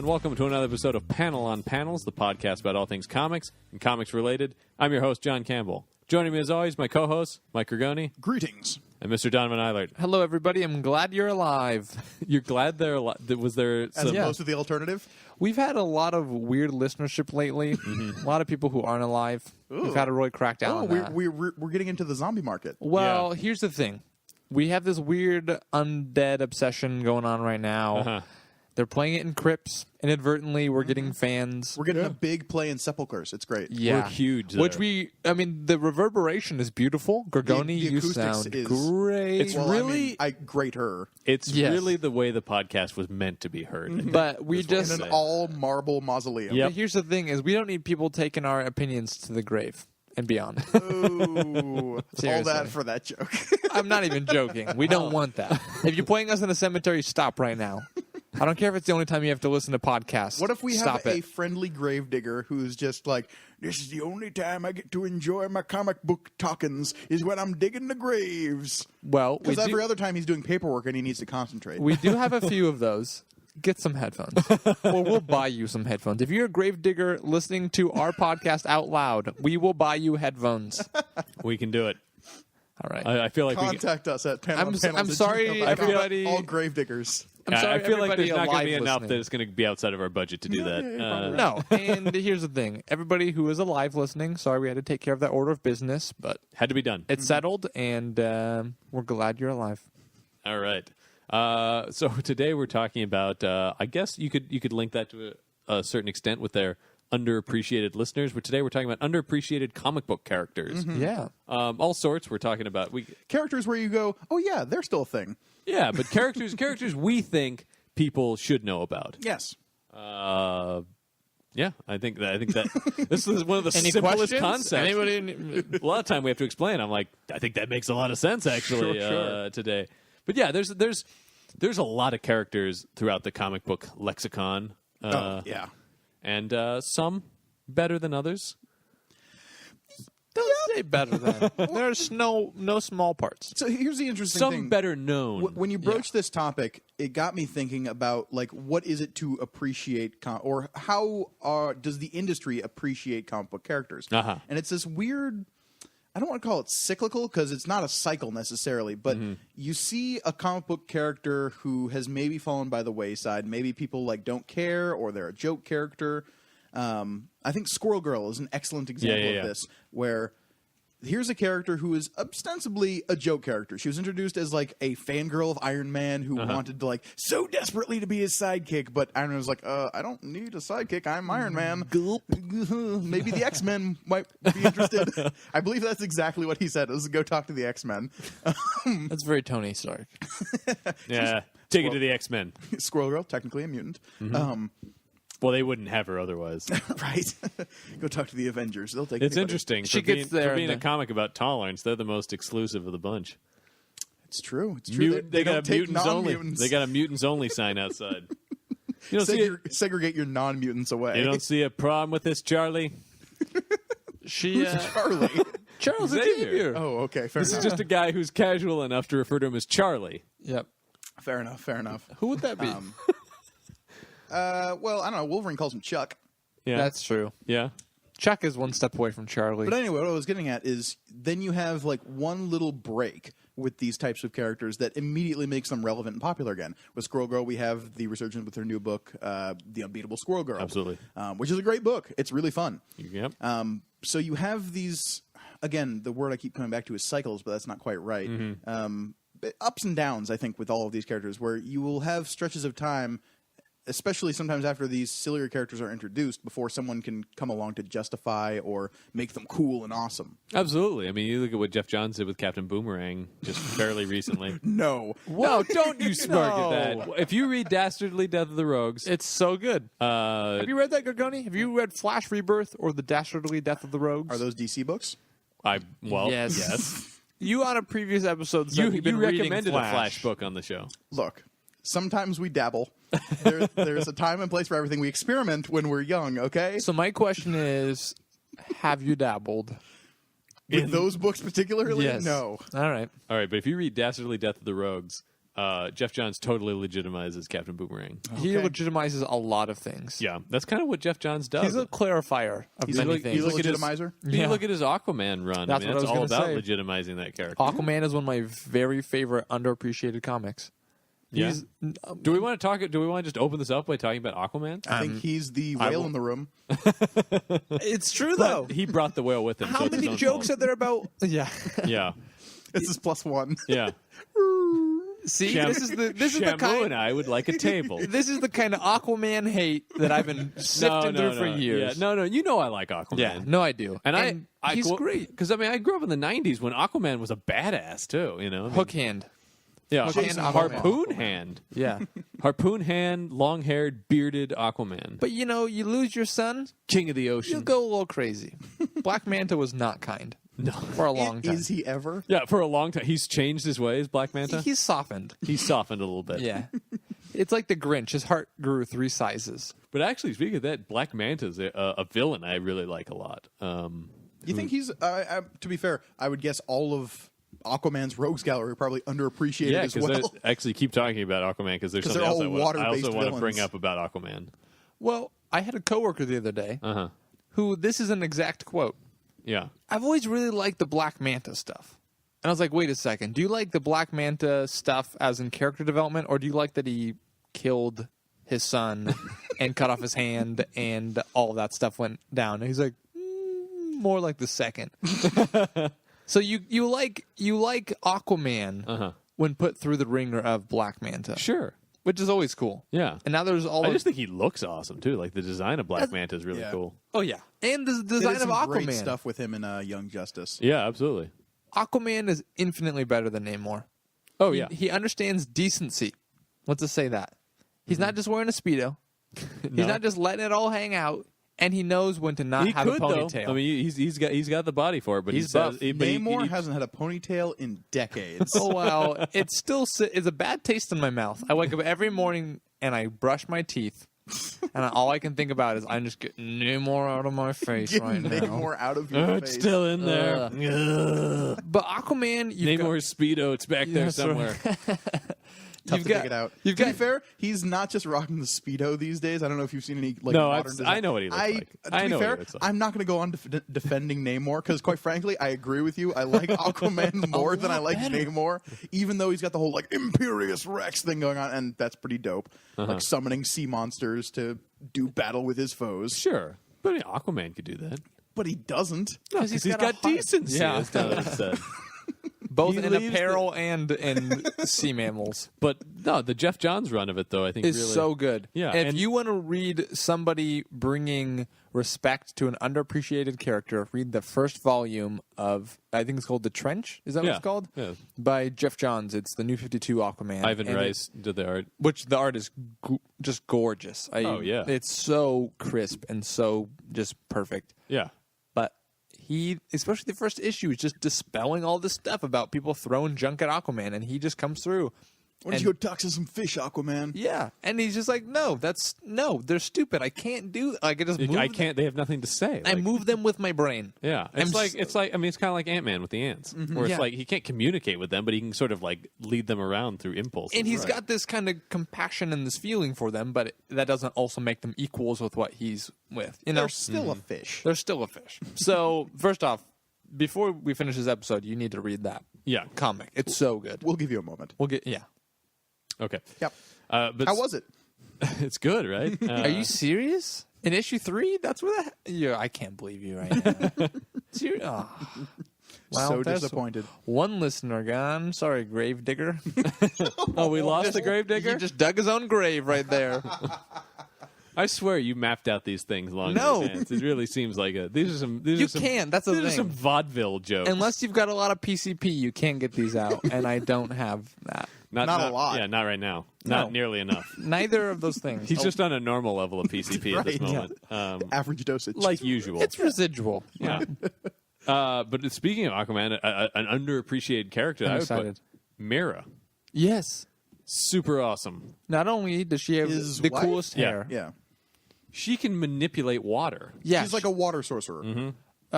and welcome to another episode of Panel on Panels, the podcast about all things comics and comics related. I'm your host, John Campbell. Joining me as always, my co-host, Mike Rigoni. Greetings. And Mr. Donovan Eilert. Hello, everybody. I'm glad you're alive. You're glad they're alive? Was there As opposed to the alternative? We've had a lot of weird listenership lately. A lot of people who aren't alive. Ooh. We've had to really crack down on that. We're getting into the zombie market. Well, here's the thing. We have this weird undead obsession going on right now. Uh-huh. They're playing it in crypts. Inadvertently, we're getting fans. We're getting a big play in sepulchers. It's great. Yeah. We're huge there. Which the reverberation is beautiful. Gorgoni, The you acoustics sound is- great. It's really- I grate her. It's Yes. really the way the podcast was meant to be heard. But we That's what just... I'm In saying. an all marble mausoleum. Yep. But here's the thing is we don't need people taking our opinions to the grave and beyond. Ooh. All Seriously. that for that joke. I'm not even joking. We don't want that. If you're playing us in a cemetery, stop right now. I don't care if it's the only time you have to listen to podcasts. What if we stop have a it. friendly gravedigger who's just like, this is the only time I get to enjoy my comic book talkings is when I'm digging the graves. Well, Because every other time he's doing paperwork and he needs to concentrate. we do have a few of those. Get some headphones. Or we'll buy you some headphones. If you're a gravedigger listening to our podcast out loud, we will buy you headphones. We can do it. All right. I feel like Contact us at panelonpanels@gmail.com. I'm sorry, everybody. All gravediggers. I'm sorry, I feel like everybody there's not going to be alive enough listening. that it's going to be outside of our budget to do that. No, and here's the thing. Everybody who is alive listening, sorry we had to take care of that order of business, but Had to be done. it's settled, and we're glad you're alive. All right. So today we're talking about. I guess you could link that to a certain extent with their underappreciated listeners. But today we're talking about underappreciated comic book characters. Yeah. All sorts. We're talking about Characters where you go, oh yeah, they're still a thing. yeah, but characters we think people should know about. Yes. Yeah, I think that this is one of the Any simplest questions? concepts. Anybody? A lot of time we have to explain. I'm like, I think that makes a lot of sense actually Sure. today. But yeah, there's a lot of characters throughout the comic book lexicon. Yeah. And some better than others. Don't say better than. There's no small parts. So here's the interesting Some thing. better known. When you broach this topic, it got me thinking about like what is it to appreciate or how does the industry appreciate comic book characters? Uh-huh. And it's this weird. I don't want to call it cyclical because it's not a cycle necessarily, but you see a comic book character who has maybe fallen by the wayside. Maybe people like don't care or they're a joke character. I think Squirrel Girl is an excellent example of this, where here's a character who is ostensibly a joke character. She was introduced as like a fangirl of Iron Man who wanted to like so desperately to be his sidekick, but Iron Man was like, I don't need a sidekick. I'm Iron Man. Maybe the X-Men might be interested. I believe that's exactly what he said. It was go talk to the X-Men. That's very Tony Stark. Yeah, take it to the X-Men. Squirrel Girl, technically a mutant. Well, they wouldn't have her otherwise. Right. Go talk to the Avengers. They'll take It's anybody. interesting. She for gets there for being and a comic about tolerance. They're the most exclusive of the bunch. It's true. It's true. They got don't a take mutants only. non-mutants. They got a mutants only sign outside. You don't see it. Segregate your non-mutants away. You don't see a problem with this, Charlie? She Charlie. Charles Xavier. Xavier. Oh, okay. Fair This enough. is just a guy who's casual enough to refer to him as Charlie. Yep. Fair enough. Fair enough. Who would that be? Well, I don't know. Wolverine calls him Chuck. Yeah, That's true. yeah. Chuck is one step away from Charlie. But anyway, what I was getting at is then you have like one little break with these types of characters that immediately makes them relevant and popular again. With Squirrel Girl, we have the resurgence with her new book, The Unbeatable Squirrel Girl. Absolutely. Which is a great book. It's really fun. Yep. So you have these, again, the word I keep coming back to is cycles, but that's not quite right. Ups and downs, I think, with all of these characters, where you will have stretches of time, especially sometimes after these sillier characters are introduced, before someone can come along to justify or make them cool and awesome. Absolutely. I mean, you look at what Jeff Johns did with Captain Boomerang just fairly recently. No. Whoa, don't you smirk No. at that. If you read Dastardly Death of the Rogues, it's so good. Have you read that, Gorgoni? Have you read Flash Rebirth or The Dastardly Death of the Rogues? Are those DC books? Yes. You on a previous episode said You you've been reading recommended Flash. a Flash book on the show. Look, sometimes we dabble. There's a time and place for everything. We experiment when we're young, okay? So my question is, have you dabbled? With those books particularly? Yes. No. All right. All right, but if you read Dastardly Death of the Rogues, Jeff Johns totally legitimizes Captain Boomerang. He Okay. legitimizes a lot of things. Yeah, that's kind of what Jeff Johns does. He's a clarifier of He's many a things. he's a look at his- legitimizer. You Yeah. look at his Aquaman run. That's I mean, what I that's was all gonna about say. legitimizing that character. Aquaman is one of my very favorite underappreciated comics. Yeah. He's, Do we want to talk? Do we want to just open this up by talking about Aquaman? I think he's the whale will- in the room. it's true though. He brought the whale with him. so How it's his many own jokes fault. are there about? Yeah. Yeah, This is +1. yeah. See, this is the Shamu kind. and I would like a table. This is the kind of Aquaman hate that I've been sifting through for years. Yeah, no, you know I like Aquaman. Yeah, no, I do. And he's great. because I mean I grew up in the '90s when Aquaman was a badass too. You know, I mean, Hook hand. yeah, Hook hand Jason Aquaman. harpoon hand, Yeah. harpoon hand, long-haired, bearded Aquaman, But you know, you lose your son, king of the you'll ocean. go a little crazy. Black Manta was not kind. No. For a long time. Is he ever? Yeah, for a long time he's changed his ways. Black Manta. He's softened. He's softened a little bit. Yeah. It's like the Grinch. His heart grew 3 sizes. But actually, speaking of that, Black Manta's a villain I really like a lot. You think he's? To be fair, I would guess all of Aquaman's rogues gallery are probably underappreciated Yeah, as because well. actually keep talking about Aquaman because there's 'Cause something they're else all I also water-based want to bring villains. up about Aquaman. Well, I had a coworker the other day Uh-huh. who, this is an exact quote. Yeah. I've always really liked the Black Manta stuff. And I was like, wait a second. Do you like the Black Manta stuff as in character development, or do you like that he killed his son and cut off his hand and all of that stuff went down? And he's like, more like the second. So you like Aquaman when put through the ringer of Black Manta, Sure. which is always cool. Yeah. And now there's all I of, just think he looks awesome too. Like the design of Black Manta is really Yeah. cool. oh yeah, and the They design did of some great Aquaman. stuff with him in Young Justice. Yeah, absolutely. Aquaman is infinitely better than Namor. Oh yeah. He understands decency. Let's just say that. He's not just wearing a Speedo. He's not just letting it all hang out. And he knows when to not he have could a ponytail. though. I mean, he's got the body for it, but He's he says buff. but he- Namor he- hasn't had a ponytail in decades. oh, wow. It's still it's a bad taste in my mouth. I wake up every morning and I brush my teeth. And all I can think about is I'm just getting Namor out of my face Get right now. Namor out of your it's face. still in there. Ugh. But Aquaman, you've got, Namor's Speedo, it's back there That's right. somewhere. Tough you've to got- dig it out. you've To be got- fair, he's not just rocking the Speedo these days. I don't know if you've seen any like No, modern design. I know what he looks like. To I be know what he fair, looks like. I'm not going to go on defending Namor because, quite frankly, I agree with you. I like Aquaman more than I like Namor, even though he's got the whole like Imperious Rex thing going on, and that's pretty dope. Like summoning sea monsters to do battle with his foes. Sure. But I mean, Aquaman could do that. But he doesn't. Because He's he's got got a heart. decency. Yeah. That's not what it said. both He in leaves apparel and in sea mammals. But no, the Jeff Johns run of it, though, I think Is really so good. Yeah, And if and- you want to read somebody bringing respect to an underappreciated character, read the first volume of, I think it's called The Trench. Is that what Yeah, it's called? yeah. By Jeff Johns. It's the New 52 Aquaman. Ivan And Rice did the art. which the art is just gorgeous. Oh, yeah. It's so crisp and so just perfect. Yeah. But he, especially the first issue, is just dispelling all this stuff about people throwing junk at Aquaman, and he just comes through. Why don't you go talk to some fish, Aquaman? Yeah, and he's just like, no, they're stupid. I can't do. Like, I just move. I can't. They have nothing to say. I Like, move them with my brain. Yeah, I'm it's like I mean, it's kind of like Ant-Man with the ants, where it's Yeah. like he can't communicate with them, but he can sort of like lead them around through impulse. And he's got this kind of compassion and this feeling for them, but that doesn't also make them equals with what he's with. You know, They're still a fish. they're still a fish. So first off, before we finish this episode, you need to read that yeah. comic. It's so good. We'll give you a moment. We'll get Okay. Yep. But How was it? it's good, right? Are you serious? In issue 3, that's where yeah, I can't believe you right now. Oh. Well, So there's disappointed. One listener gone. Sorry, Gravedigger. Oh, we lost the Gravedigger. He just dug his own grave right there. I swear you mapped out these things long No. in advance. It really seems like a. These are some. These You are some, can't. That's the these are thing. some vaudeville jokes. Unless you've got a lot of PCP, you can't get these out, and I don't have that. Not a lot. Yeah, not right now. Not No. nearly enough. Neither of those things. He's just on a normal level of PCP at this Right, moment, Average dosage. like usual. It's residual. yeah. But speaking of Aquaman, an underappreciated character, I'm I would excited. put Mira. Yes. Super awesome. Not only does she have His the wife? coolest Yeah. hair. yeah. She can manipulate water. Yeah. She's like a water sorcerer.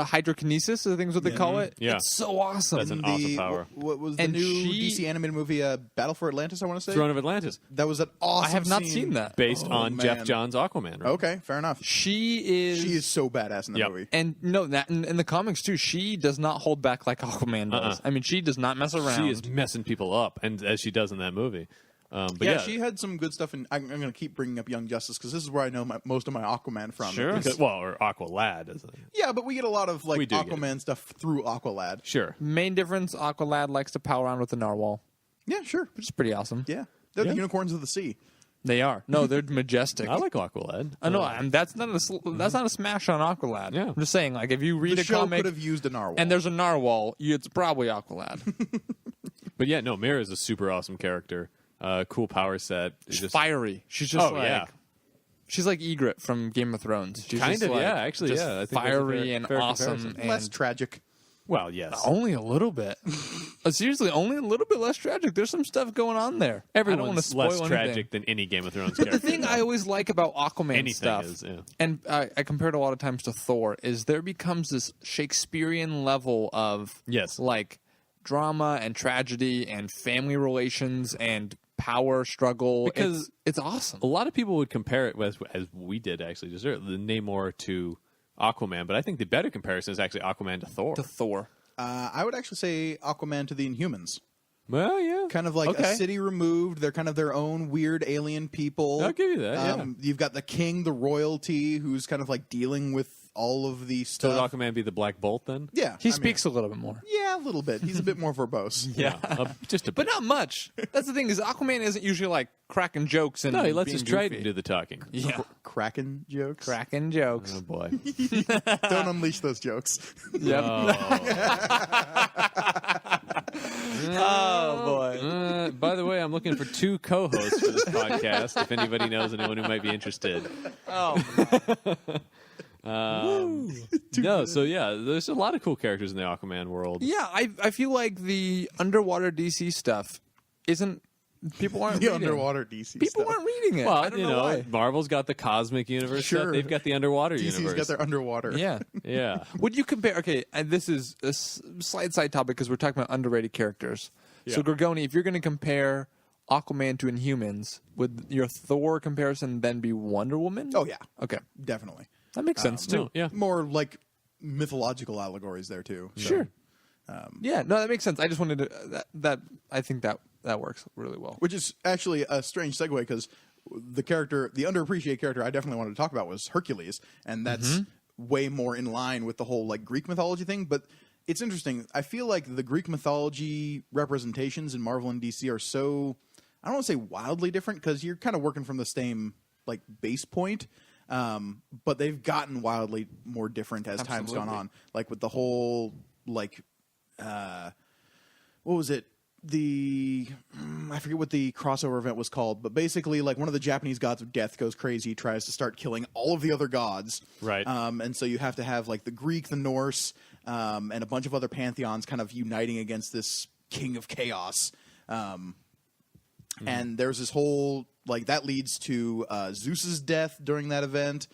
hydrokinesis, I think is what they call it. Yeah. It's so awesome. That's an awesome power. What was the And new she- DC animated movie, Battle for Atlantis, I want to say? Throne of Atlantis, That was an awesome I have not scene. seen that. based on Jeff man. Johns' Aquaman. Right? Okay, fair enough. She is. She is so badass in the Yep. movie. And no, that in the comics too, she does not hold back like Aquaman does. I mean, she does not mess around. She is messing people up, and as she does in that movie. But Yeah, yeah, she had some good stuff, and I'm going to keep bringing up Young Justice because this is where I know most of my Aquaman from. Sure. because, well, or Aqualad, isn't it? Yeah, but we get a lot of like We do get Aquaman stuff through Aqualad. Sure. Main difference: Aqualad likes to pal around with the narwhal, Yeah, sure. which is pretty awesome. Yeah, they're Yeah. the unicorns of the sea. They are. No, they're majestic. I like Aqualad. I know, and that's not a smash on Aqualad. Yeah. I'm just saying, like if you read The a show comic could have used a narwhal. and there's a narwhal, it's probably Aqualad. But yeah, no, Mira is a super awesome character. Cool power set. It's just Fiery. She's just Oh, yeah. she's like Ygritte from Game of Thrones. She's Kind just of, like, yeah, actually, just yeah. I think that's a fiery fair- and fair awesome. comparison. And less tragic. Well, yes. only a little bit. Seriously, only a little bit less tragic. There's some stuff going on there. I don't want to Everyone's spoil less anything. tragic than any Game of Thrones But character. the thing I always like about Aquaman Anything stuff, is, yeah. and I compare it a lot of times to Thor, is there becomes this Shakespearean level of Yes. like drama and tragedy and family relations and power struggle. Because- it's awesome. A lot of people would compare it as we did actually, just the Namor to Aquaman, but I think the better comparison is actually Aquaman to Thor. To Thor. I would actually say Aquaman to the Inhumans. Well, yeah, Kind of like Okay. a city removed. They're kind of their own weird alien people. I'll give you that, yeah. You've got the king, the royalty, who's kind of like dealing with all of the So stuff. would Aquaman be the Black Bolt then? Yeah, He I mean, speaks a little bit more. yeah, a little bit. He's a bit more verbose. Yeah, just a But bit. not much. That's the thing, is Aquaman isn't usually like cracking jokes and No, he lets being his Triton goofy. do the talking. Yeah. Cracking jokes. Cracking jokes. Oh boy. Don't unleash those jokes. Yep. Oh boy. By the way, I'm looking for 2 co-hosts for this podcast. If anybody knows anyone who might be interested. Oh. No, so yeah, there's a lot of cool characters in the Aquaman world. Yeah, I feel like the underwater DC stuff isn't. People aren't The reading. underwater DC People stuff. aren't reading it. Well, I don't know why. Marvel's got the cosmic universe. Sure. Stuff. They've got the underwater DC's universe. got their underwater. Yeah. Yeah. Would you compare? Okay, and this is a slight side topic because we're talking about underrated characters. So, Yeah. Gorgoni, if you're going to compare Aquaman to Inhumans, would your Thor comparison then be Wonder Woman? Oh yeah, Okay, definitely. that makes sense too. No, yeah. More like mythological allegories there too. So, Sure. Yeah, no, that makes sense. I just wanted to that I think that works really well. Which is actually a strange segue because the underappreciated character I definitely wanted to talk about was Hercules, and that's way more in line with the whole like Greek mythology thing. But it's interesting. I feel like the Greek mythology representations in Marvel and DC are so, I don't want to say wildly different because you're kind of working from the same like base point. But they've gotten wildly more different as time's gone Absolutely. on. Like with the whole like, what was it? I forget what the crossover event was called, but basically, like one of the Japanese gods of death goes crazy, tries to start killing all of the other gods. Right. And so you have to have like the Greek, the Norse, and a bunch of other pantheons kind of uniting against this king of chaos. And there's this whole like that leads to Zeus's death during that event.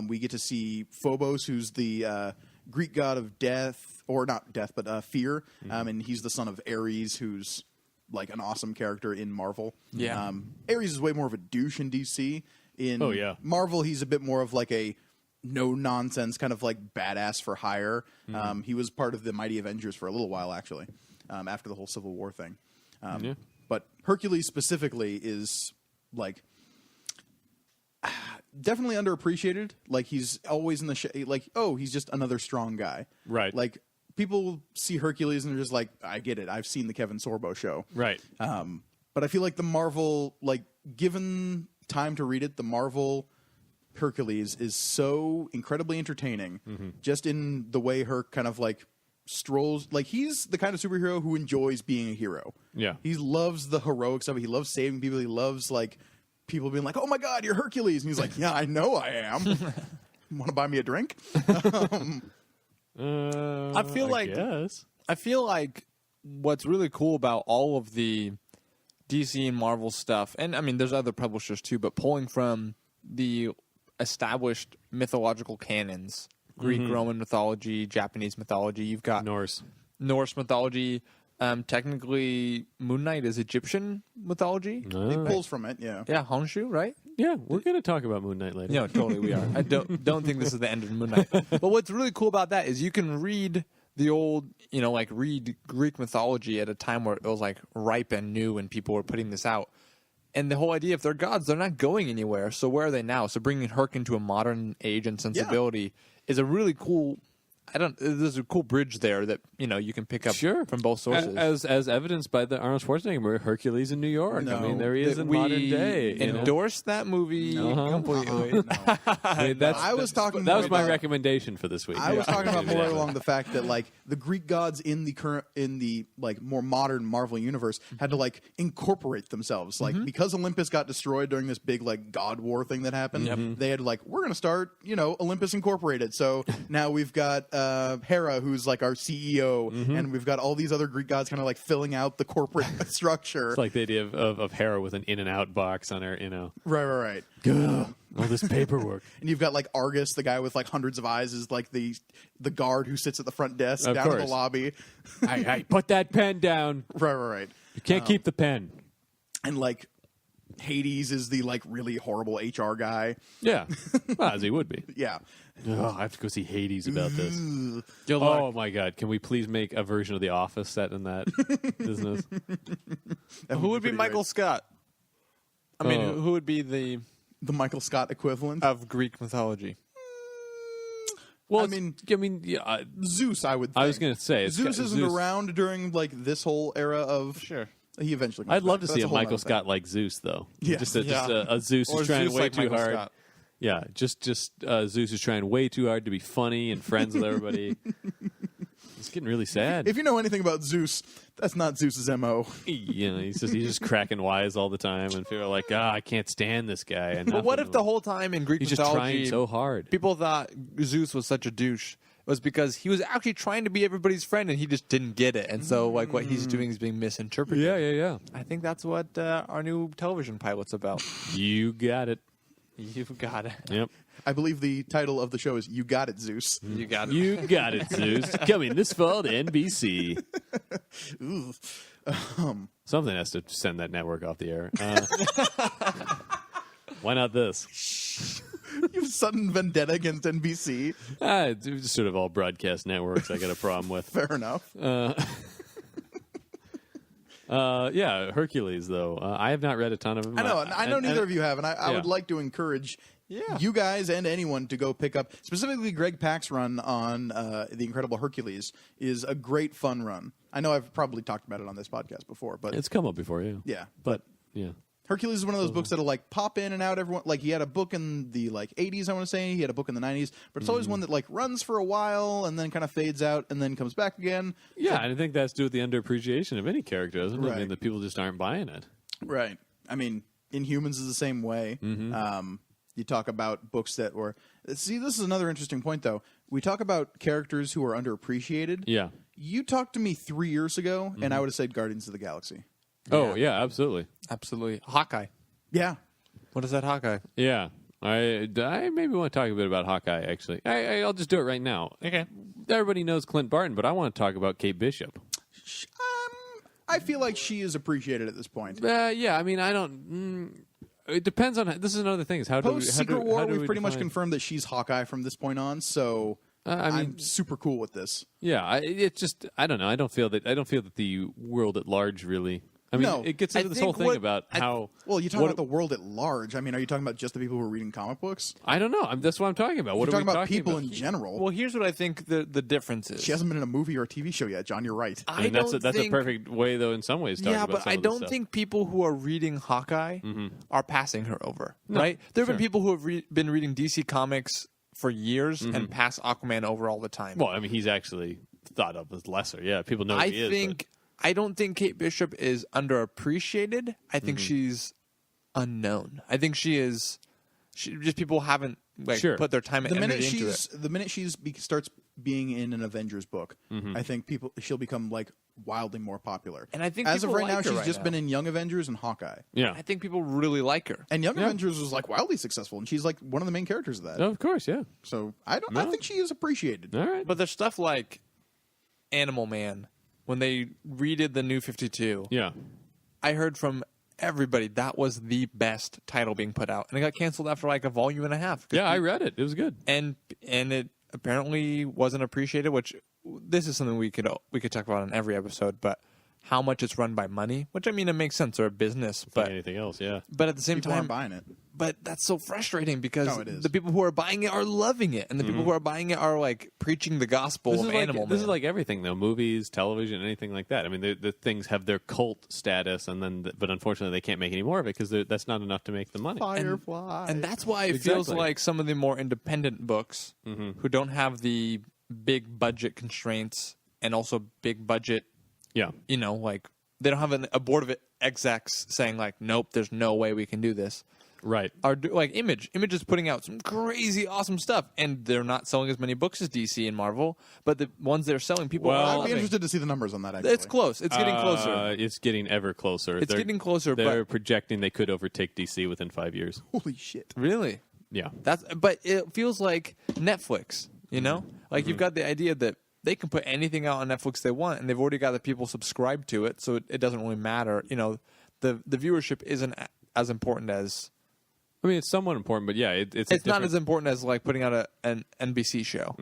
We get to see Phobos, who's the Greek god of death. Or not death, but fear. And he's the son of Ares, who's like an awesome character in Marvel. Yeah. Ares is way more of a douche in DC. In Oh, yeah. Marvel, he's a bit more of like a no-nonsense kind of like badass for hire. He was part of the Mighty Avengers for a little while, actually, after the whole Civil War thing. Yeah. But Hercules specifically is like definitely underappreciated. Like he's always in the like, oh, he's just another strong guy. Right. Like people see Hercules and they're just like, I get it. I've seen the Kevin Sorbo show. Right. But I feel like the Marvel, like given time to read it, the Marvel Hercules is so incredibly entertaining. Just in the way her kind of like strolls, like he's the kind of superhero who enjoys being a hero. Yeah. He loves the heroic stuff. He loves saving people. He loves like people being like, "Oh my God, you're Hercules," and he's like, "Yeah, I know I am." Want to buy me a drink? I feel like Yes. I feel like what's really cool about all of the DC and Marvel stuff, and I mean, there's other publishers too, but pulling from the established mythological canons Greek, Roman mythology, Japanese mythology. You've got Norse. mythology. Technically, Moon Knight is Egyptian mythology. It pulls from it, yeah. Yeah, Honshu, right? Yeah, we're going to talk about Moon Knight later. No, totally we are. I don't think this is the end of Moon Knight. But what's really cool about that is you can read the old, read Greek mythology at a time where it was like ripe and new and people were putting this out. And the whole idea, if they're gods, they're not going anywhere. So where are they now? So bringing Herc into a modern age and sensibility is a really cool. There's a cool bridge there that you can pick up from both sources. As evidenced by the Arnold Schwarzenegger movie Hercules in New York. No. I mean, there he is in we modern day. endorsed that movie completely. I was talking. That was my about- recommendation for this week. I was talking about more Yeah. along the fact that like the Greek gods in the like more modern Marvel universe had to like incorporate themselves. Like because Olympus got destroyed during this big like god war thing that happened, they had to like we're going to start Olympus Incorporated. So now we've got Hera, who's like our CEO, and we've got all these other Greek gods kind of like filling out the corporate structure. It's like the idea of Hera with an in and out box on her, Right. all this paperwork. And you've got like Argus, the guy with like hundreds of eyes, is like the guard who sits at the front desk Of down in course. the lobby. Hey, put that pen down. Right. You can't keep the pen. And like Hades is the like really horrible HR guy. Yeah, well, as he would be. Yeah. Oh, I have to go see Hades about this. Good luck. Oh my God! Can we please make a version of The Office set in that business? Who would be pretty Michael great. Scott? I mean, Oh. who would be the The Michael Scott equivalent. of Greek mythology? Well, I mean, yeah. Zeus, I would think. I was going to say it's Zeus got- isn't around during like this whole era of. Sure. He eventually. Comes I'd love back, to but see that's a whole Michael nother thing. Scott like Zeus, though. Yeah. Just a Zeus Or who's trying Zeus way like too Michael hard. Scott. Yeah, just Zeus is trying way too hard to be funny and friends with everybody. It's getting really sad. If you know anything about Zeus, that's not Zeus's MO. He's just cracking wise all the time, and people are like, I can't stand this guy. But what if the whole time in Greek he's just mythology, trying so hard? people thought Zeus was such a douche? It was because he was actually trying to be everybody's friend and he just didn't get it. And so, like, what he's doing is being misinterpreted. Yeah. I think that's what our new television pilot's about. You got it. You've got it. Yep. I believe the title of the show is "You Got It, Zeus." You got it. You got it, Zeus. Coming this fall to NBC. Something has to send that network off the air. Why not this? You have sudden vendetta against NBC. It's sort of all broadcast networks I got a problem with. Fair enough. Yeah, Hercules, though. I have not read a ton of them. I know. I know neither of you have, and I yeah. would like to encourage you guys and anyone to go pick up. Specifically, Greg Pak's run on The Incredible Hercules is a great fun run. I know I've probably talked about it on this podcast before, but It's come up before, yeah. yeah. But, yeah. Hercules is one of those books that'll like pop in and out. Everyone like he had a book in the like 80s, I want to say. He had a book in the 90s, but it's always one that like runs for a while and then kind of fades out and then comes back again. Yeah, and I think that's to do with the underappreciation of any character, doesn't it? I Right. mean, the people just aren't buying it. Right. I mean, Inhumans is the same way. You talk about books that were. See, this is another interesting point, though. We talk about characters who are underappreciated. Yeah. You talked to me 3 years ago, and I would have said Guardians of the Galaxy. Oh, yeah, absolutely. Absolutely. Hawkeye. Yeah. What is that Hawkeye? Yeah. I maybe want to talk a bit about Hawkeye, actually. I'll just do it right now. Okay. Everybody knows Clint Barton, but I want to talk about Kate Bishop. I feel like she is appreciated at this point. Yeah, I mean, I don't... it depends on... This is another thing. Is how do we... Post how Secret do, War, how do we've we pretty much define- confirmed that she's Hawkeye from this point on. So I mean, I'm super cool with this. yeah, it's just... I don't know. I don't feel that the world at large really... I mean, No. it gets I into this whole think thing what- about how... Well, you're talking what- about the world at large. I mean, are you talking about just the people who are reading comic books? I don't know. That's what I'm talking about. What You're are we talking about talking people about? in general. Well, here's what I think the difference is. She hasn't been in a movie or a TV show yet, John. You're right. I mean, that's a think- perfect way, though, in some ways. To talk Yeah, about but some I of this don't stuff. think people who are reading Hawkeye are passing her over, right? There have sure. been people who have been reading DC Comics for years and pass Aquaman over all the time. Well, I mean, he's actually thought of as lesser. Yeah, people know I who he is. think I don't think Kate Bishop is underappreciated. I think she's unknown. I think just people haven't Sure. put their time and The minute energy into she's it. the minute she's starts being in an Avengers book, I think she'll become like wildly more popular. And I think as of people right now, like her she's right just now. been in Young Avengers and Hawkeye. Yeah. I think people really like her. And Young Avengers was like wildly successful, and she's like one of the main characters of that. Oh, of course, yeah. So I think she is appreciated. All right. But there's stuff like Animal Man, when they redid the New 52, Yeah. I heard from everybody that was the best title being put out, and it got canceled after like a volume and a half. Yeah, I read it. It was good. and it apparently wasn't appreciated. Which this is something we could talk about in every episode, but how much it's run by money, which I mean it makes sense, or a business, Like but anything else, yeah. at the same People time, aren't buying it. but that's so frustrating because No, it is. the people who are buying it are loving it, and the people who are buying it are like preaching the gospel This of is like Animal this Man. is like everything though, movies, television, anything like that. I mean, the things have their cult status, and then but unfortunately they can't make any more of it because that's not enough to make the money. Firefly. And that's why it feels Exactly. like some of the more independent books who don't have the big budget constraints and also big budget, Yeah, like they don't have a board of execs saying like, nope, there's no way we can do this. right. Like Image is putting out some crazy awesome stuff, and they're not selling as many books as DC and Marvel, but the ones they're selling, people Well, are I'd be loving. interested to see the numbers on that. Actually, It's close. It's getting closer. It's getting ever closer. It's getting closer, They're but projecting they could overtake DC within 5 years. Holy shit! really, Yeah. but it feels like Netflix. Like you've got the idea that they can put anything out on Netflix they want, and they've already got the people subscribed to it, so it doesn't really matter. The viewership isn't as important as. I mean, it's somewhat important, but yeah, it's It's not different- as important as like putting out an NBC show,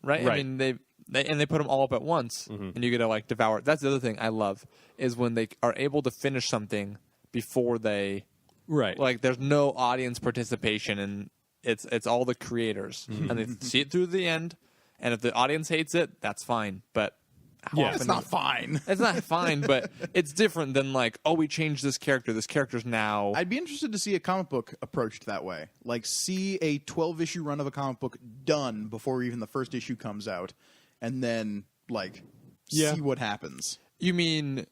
right? I Right. mean, they put them all up at once, and you get to like devour it. That's the other thing I love is when they are able to finish something before they right. like. There's no audience participation, and it's all the creators, and they see it through the end. And if the audience hates it, that's fine. But how Yeah. often It's not fine. It's not fine, but it's different than like, oh, we changed this character. This character's now. I'd be interested to see a comic book approached that way. Like, see a 12-issue run of a comic book done before even the first issue comes out, and then, like, Yeah. see what happens. You mean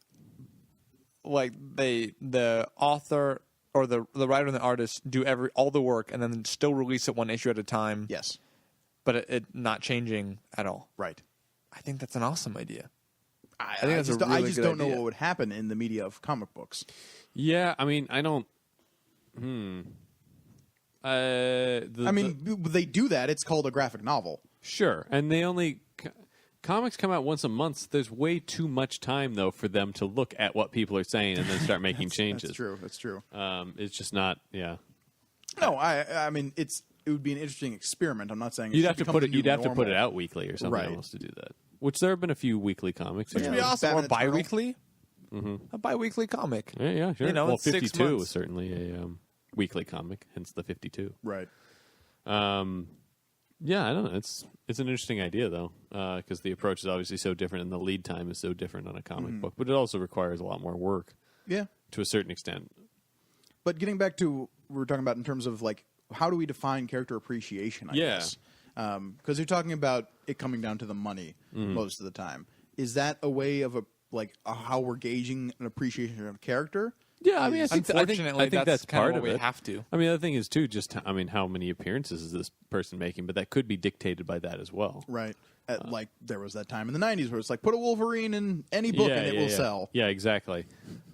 like the author or the writer and the artist do all the work and then still release it one issue at a time, Yes. but it not changing at all? Right. I think that's an awesome idea. I think that's a I really just good don't know idea. what would happen in the media of comic books. Yeah, I mean, I don't. They do that. It's called a graphic novel. Sure, and they only comics come out once a month. There's way too much time though for them to look at what people are saying and then start making changes. That's true. That's true. It's just not. Yeah, No, I mean, it would be an interesting experiment. I'm not saying it you'd should have to become put the it. new You'd have to put it normal. out weekly or something Right. else to do that. Which there have been a few weekly comics. Which yeah. would be awesome. Or Batman Eternal. bi-weekly. A bi-weekly comic. Yeah, sure. You know, well, it's 6 52 months. is certainly a weekly comic, hence the 52. Right. Yeah, I don't know. It's an interesting idea though, because the approach is obviously so different, and the lead time is so different on a comic book. But it also requires a lot more work Yeah. to a certain extent. But getting back to what we were talking about in terms of like how do we define character appreciation? I Yeah. guess because you're talking about it coming down to the money most of the time. Is that a way of how we're gauging an appreciation of a character? Yeah, I mean, I think Unfortunately, that's kind part of of what we it. have to. I mean, the other thing is too, just how many appearances is this person making? But that could be dictated by that as well. Right. Like there was that time in the 90s where it's like put a Wolverine in any book and it will sell. Yeah, exactly.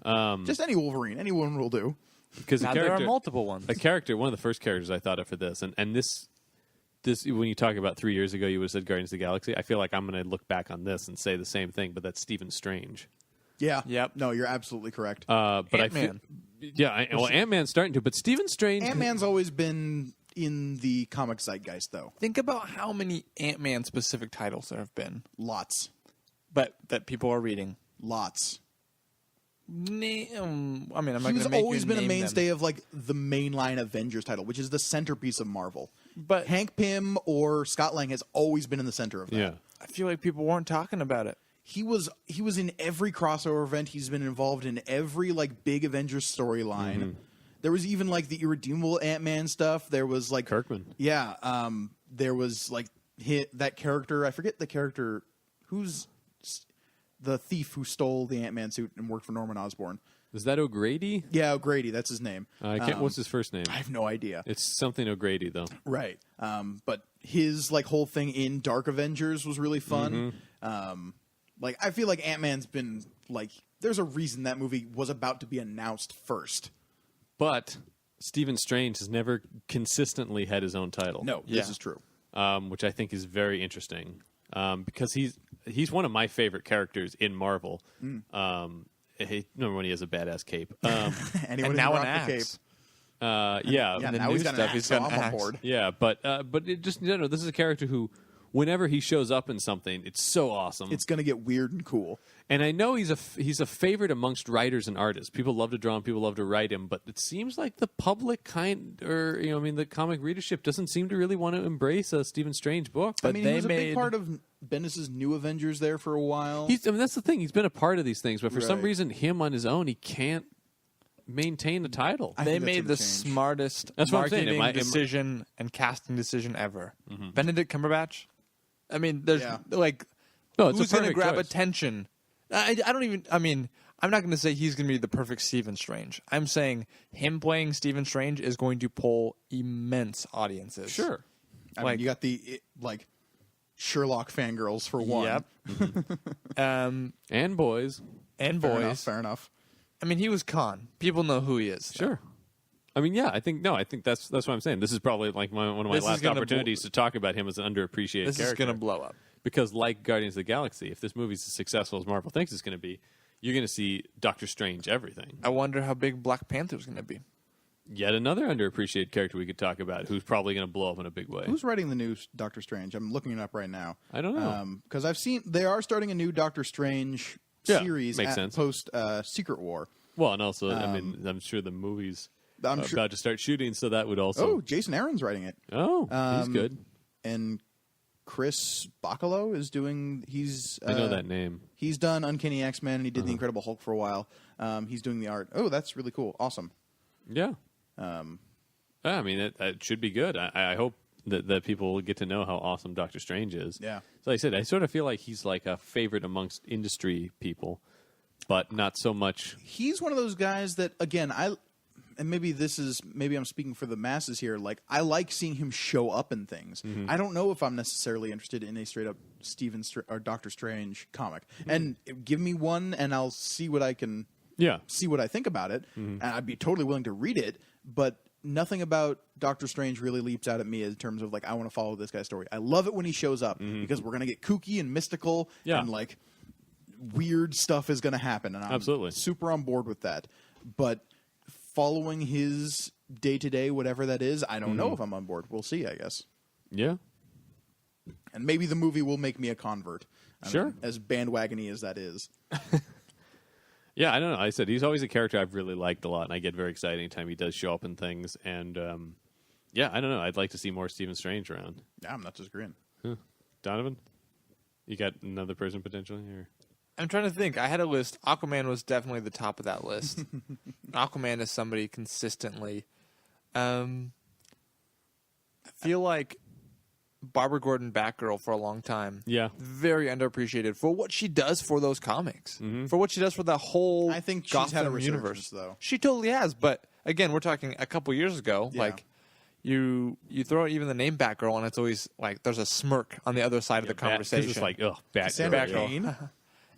Just any Wolverine, anyone will do. Because Now there are multiple ones. a character, one of the first characters I thought of for this, and this when you talk about 3 years ago, you would have said Guardians of the Galaxy. I feel like I'm going to look back on this and say the same thing, but that's Stephen Strange. Yeah. Yep. No, you're absolutely correct. But Ant-Man. Ant-Man's starting to, but Stephen Strange. Ant-Man's always been in the comic zeitgeist, though. Think about how many Ant-Man specific titles there have been, Lots. but that people are reading. Lots. I mean, I'm not He going was to make always you been a name mainstay them. of like the mainline Avengers title, which is the centerpiece of Marvel. But Hank Pym or Scott Lang has always been in the center of that. Yeah. I feel like people weren't talking about it. He was in every crossover event. He's been involved in every like big Avengers storyline. There was even like the irredeemable Ant-Man stuff. There was like Kirkman. Yeah. There was like that character. I forget the character who's the thief who stole the Ant-Man suit and worked for Norman Osborn. Is that O'Grady? Yeah, O'Grady. That's his name. I can't. What's his first name? I have no idea. It's something O'Grady though. Right. But his like whole thing in Dark Avengers was really fun. Like, I feel like Ant-Man's been, like, there's a reason that movie was about to be announced first. But Stephen Strange has never consistently had his own title. No, this is true. Which I think is very interesting. Because he's one of my favorite characters in Marvel. Remember when he has a badass cape? Anyone and now who an rocked the cape. axe. Yeah, Yeah, the now new he's got an stuff, axe, he's so got an I'm on axe. board. yeah, but it just this is a character who, whenever he shows up in something, it's so awesome. It's going to get weird and cool. And I know he's a favorite amongst writers and artists. People love to draw him, people love to write him, but it seems like the public the comic readership doesn't seem to really want to embrace a Stephen Strange book. I mean, he they was a big made- part of Bendis' New Avengers there for a while. That's the thing. He's been a part of these things, but for some Right. reason, him on his own, he can't maintain the title. I They think that's made gonna the change. smartest That's what I'm saying. marketing Am I- decision and casting decision ever. Benedict Cumberbatch. I mean, there's Yeah. like, No, it's a who's going to perfect grab choice. attention? I don't even. I mean, I'm not going to say he's going to be the perfect Stephen Strange. I'm saying him playing Stephen Strange is going to pull immense audiences. Sure. I like- mean, you got the Sherlock fangirls for one. Yep. And boys. And Fair boys. enough, fair enough. I mean, he was Khan. People know who he is. Sure. I mean, yeah, I think that's what I'm saying. This is probably like one of my This is last gonna opportunities to talk about him as an underappreciated This character. is going to blow up. Because like Guardians of the Galaxy, if this movie's as successful as Marvel thinks it's going to be, you're going to see Doctor Strange everything. I wonder how big Black Panther's going to be. Yet another underappreciated character we could talk about who's probably going to blow up in a big way. Who's writing the new Doctor Strange? I'm looking it up right now. I don't know. Because I've seen they are starting a new Doctor Strange Yeah, series makes sense. post Secret War. Well, and also, I mean, I'm sure the movie's I'm sure- about to start shooting, so that would also... Oh, Jason Aaron's writing it. he's good. And Chris Bacalo is doing. I know that name. He's done Uncanny X-Men, and he did the Incredible Hulk for a while. He's doing the art. Oh, that's really cool. Awesome. Yeah. I mean, it should be good. I hope that people will get to know how awesome Doctor Strange is. Yeah. So like I said, I sort of feel like he's like a favorite amongst industry people, but not so much. He's one of those guys that, again, and maybe I'm speaking for the masses here. Like, I like seeing him show up in things. I don't know if I'm necessarily interested in a straight up or Doctor Strange comic. And give me one, and I'll see what I can. Yeah. See what I think about it, and I'd be totally willing to read it. But nothing about Doctor Strange really leaps out at me in terms of like I want to follow this guy's story. I love it when he shows up because we're gonna get kooky and mystical, Yeah. and like weird stuff is gonna happen, and I'm Absolutely. super on board with that. But following his day to day, whatever that is, I don't know if I'm on board. We'll see, I guess. Yeah. And maybe the movie will make me a convert. Sure. As bandwagony as that is. Yeah, I don't know. I said he's always a character I've really liked a lot, and I get very excited anytime he does show up in things. And yeah, I don't know. I'd like to see more Stephen Strange around. Yeah, I'm not disagreeing. Donovan, you got another person potentially? Or? I'm trying to think. I had a list. Aquaman was definitely the top of that list. Aquaman is somebody consistently. I feel like Barbara Gordon Batgirl for a long time. Yeah. Very underappreciated for what she does for those comics. For what she does for the whole I think she's Gotham had a resurgence, universe. though. She totally has. But again, we're talking a couple years ago. Yeah. Like you throw out even the name Batgirl, and it's always like there's a smirk on the other side of the conversation. Because it's like, ugh, Cassandra Batgirl. Cain?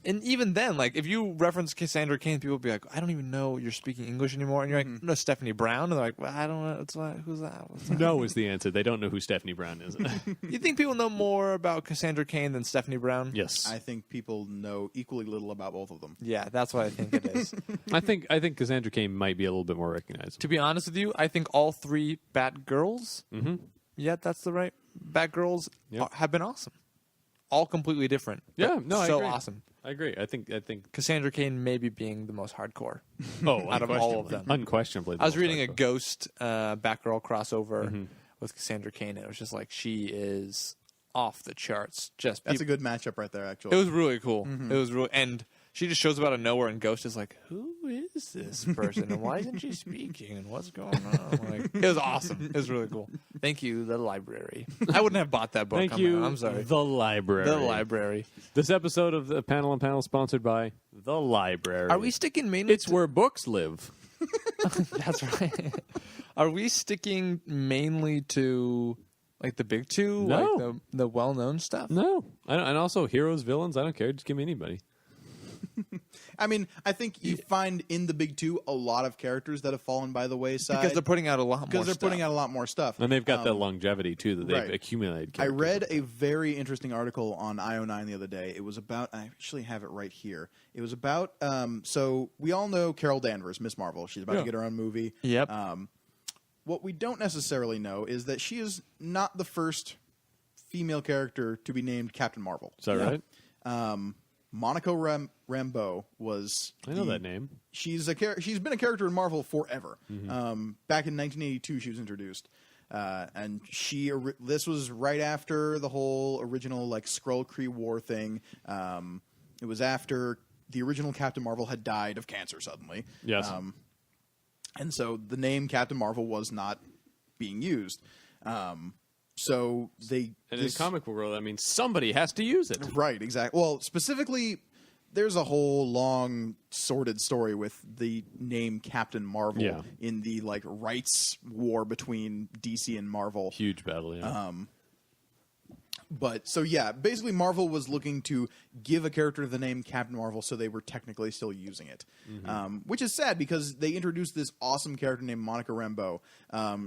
And even then, like if you reference Cassandra Cain, people will be like, "I don't even know you're speaking English anymore." And you're like, "No, Stephanie Brown." And they're like, "Well, I don't know. It's like, who's that?" What's that?" No is the answer. They don't know who Stephanie Brown is. You think people know more about Cassandra Cain than Stephanie Brown? Yes. I think people know equally little about both of them. Yeah, that's what I think it is. I think Cassandra Cain might be a little bit more recognizable. To be honest with you, I think all three Batgirls, yeah, that's the right Batgirls, Yep. have been awesome. All completely different. Yeah, but no, I so agree. awesome. I agree. I think Cassandra Cain maybe being the most hardcore. out of all of them. Unquestionably. the I was most reading a hardcore. Ghost Batgirl crossover with Cassandra Cain, and it was just like she is off the charts. Just That's a peop- good matchup right there, actually. It was really cool. It was really, and she just shows up out of nowhere, and Ghost is like, "Who is this person, and why isn't she speaking, and what's going on?" Like, it was awesome. It was really cool. Thank you, the library. I wouldn't have bought that book. Thank on you. my own. I'm sorry. The library. The library. This episode of the Panel and Panel sponsored by the library. Are we sticking mainly? It's where books live. That's right. Are we sticking mainly to Like the big two? No. Like the well-known stuff? No, and also heroes, villains. I don't care. Just give me anybody. I mean, I think you find in the big two a lot of characters that have fallen by the wayside Because they're putting out a lot more because they're stuff. putting out a lot more stuff. And they've got that longevity too that they've right. accumulated. I characters read with. a very interesting article on IO9 the other day. It was about, I actually have it right here. It was about, so we all know Carol Danvers, Miss Marvel. She's about to get her own movie. Yep. What we don't necessarily know is that she is not the first female character to be named Captain Marvel. Is that right? Monica Rambeau was. I know that name. She's been a character in Marvel forever. Back in 1982, she was introduced, and this was right after the whole original like Skrull Kree War thing. It was after the original Captain Marvel had died of cancer suddenly. Yes. And so the name Captain Marvel was not being used. So they And in the comic book world, I mean, somebody has to use it. right, exactly. Well, specifically, there's a whole long sordid story with the name Captain Marvel in the like rights war between DC and Marvel. Huge battle, yeah. But so yeah, basically Marvel was looking to give a character the name Captain Marvel, so they were technically still using it, which is sad because they introduced this awesome character named Monica Rambeau.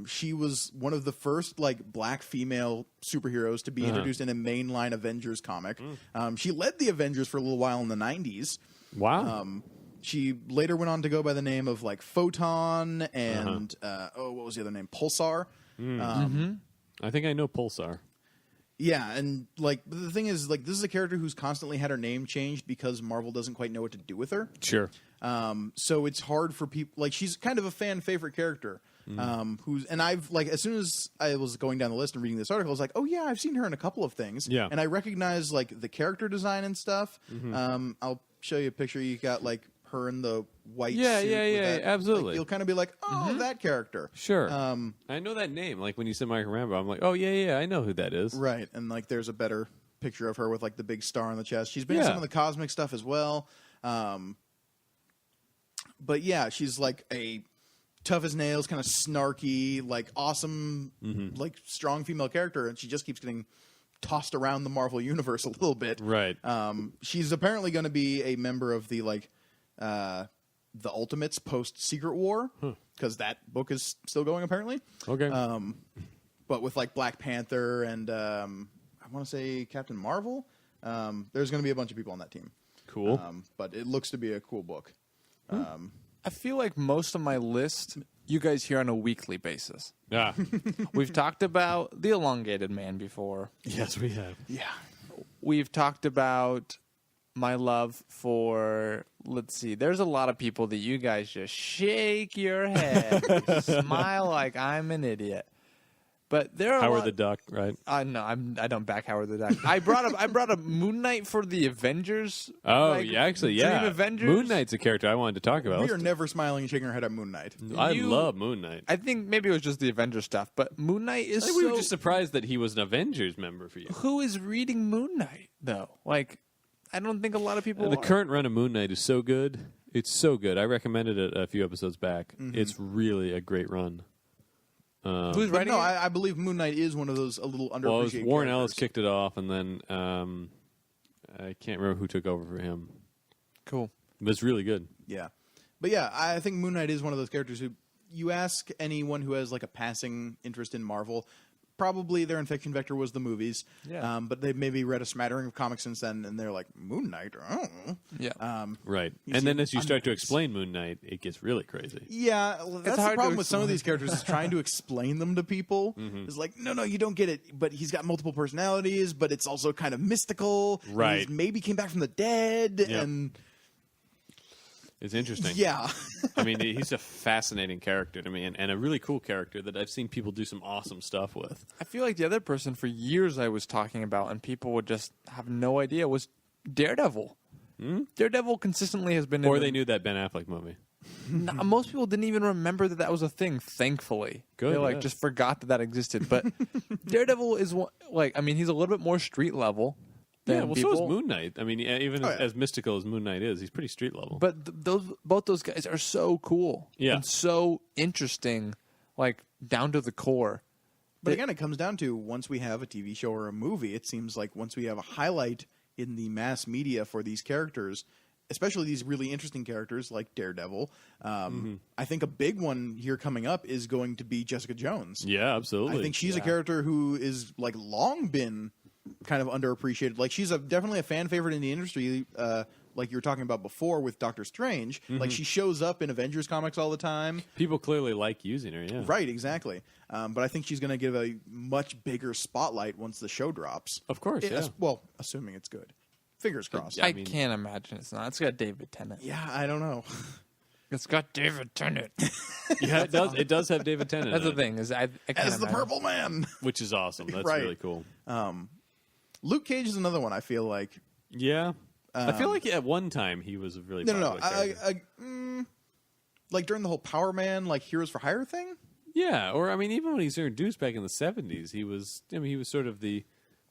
She was one of the first like black female superheroes to be introduced in a mainline Avengers comic. She led the Avengers for a little while in the 90s. Wow. She later went on to go by the name of like Photon and what was the other name? Pulsar. I think I know Pulsar. Yeah, and like the thing is, like this is a character who's constantly had her name changed because Marvel doesn't quite know what to do with her. Sure. So it's hard for people. Like she's kind of a fan favorite character. And I've like as soon as I was going down the list and reading this article, I was like, oh yeah, I've seen her in a couple of things. Yeah. And I recognize like the character design and stuff. I'll show you a picture. You got like her in the white suit. Yeah, absolutely. Like, you'll kind of be like, oh, that character. Sure. I know that name. Like when you said Monica Rambeau, I'm like, oh yeah, I know who that is. Right, and like there's a better picture of her with like the big star on the chest. She's been in some of the cosmic stuff as well. But yeah, she's like a tough as nails, kind of snarky, like awesome, like strong female character, and she just keeps getting tossed around the Marvel universe a little bit. Right. She's apparently going to be a member of the like the Ultimates post Secret War because that book is still going apparently. Okay. But with like Black Panther and I want to say Captain Marvel, there's going to be a bunch of people on that team. Cool. But it looks to be a cool book. I feel like most of my list you guys hear on a weekly basis. Yeah. We've talked about the Elongated Man before. Yes, we have. Yeah. We've talked about my love for, let's see, there's a lot of people that you guys just shake your head, smile like I'm an idiot. But there are Howard the Duck, right? No, I don't back Howard the Duck. I brought up Moon Knight for the Avengers. Oh, like, yeah, actually, Dream yeah. Avengers. Moon Knight's a character I wanted to talk about. We are never smiling and shaking our head at Moon Knight. I love Moon Knight. I think maybe it was just the Avengers stuff, but Moon Knight is I think we were just surprised that he was an Avengers member for you. Who is reading Moon Knight, though? Like, I don't think a lot of people The are. current run of Moon Knight is so good. It's so good. I recommended it a few episodes back. It's really a great run. Who's But writing no, it? I believe Moon Knight is one of those a little underappreciated Well, it was Warren characters. Ellis kicked it off, and then I can't remember who took over for him. Cool. But it's really good. Yeah. But yeah, I think Moon Knight is one of those characters who you ask anyone who has like a passing interest in Marvel, probably their infection vector was the movies. Yeah. But they've maybe read a smattering of comics since then, and they're like, Moon Knight? Oh. Yeah. Right. You And see, then as you start to unmixed. explain Moon Knight, it gets really crazy. Yeah, well, that's the hard to problem with some of explain. these characters is trying to explain them to people. It's like, no, you don't get it. But he's got multiple personalities, but it's also kind of mystical. and Right. he's maybe came back from the dead, and It's interesting. yeah. I mean, he's a fascinating character to me, and a really cool character that I've seen people do some awesome stuff with. I feel like the other person for years I was talking about, and people would just have no idea, was Daredevil. Daredevil consistently has been. Or in they knew that Ben Affleck movie. Most people didn't even remember that was a thing. Thankfully, Good, they like yeah. just forgot that existed. But Daredevil is like, I mean, he's a little bit more street level. Yeah, than well, people. so is Moon Knight. I mean, even Oh, yeah. as mystical as Moon Knight is, he's pretty street level. But both those guys are so cool. Yeah. And so interesting, like down to the core. But again, it comes down to once we have a TV show or a movie, it seems like once we have a highlight in the mass media for these characters, especially these really interesting characters like Daredevil, I think a big one here coming up is going to be Jessica Jones. Yeah, absolutely. I think she's a character who is like long been kind of underappreciated. Like she's definitely a fan favorite in the industry. Like you were talking about before with Doctor Strange, like she shows up in Avengers comics all the time. People clearly like using her, yeah. Right, exactly. But I think she's going to give a much bigger spotlight once the show drops. Of course, yeah. Well, assuming it's good. Fingers crossed. I can't imagine it's not. It's got David Tennant. Yeah, I don't know. It's got David Tennant. Yeah, it does. It does have David Tennant. That's in the thing is I can't As the imagine. Purple Man. which is awesome. That's Right. really cool. Luke Cage is another one I feel like. Yeah, I feel like at one time he was a really No. popular character. Like during the whole Power Man, like Heroes for Hire thing? Yeah, or I mean, even when he's introduced back in the '70s, he was. I mean, he was sort of the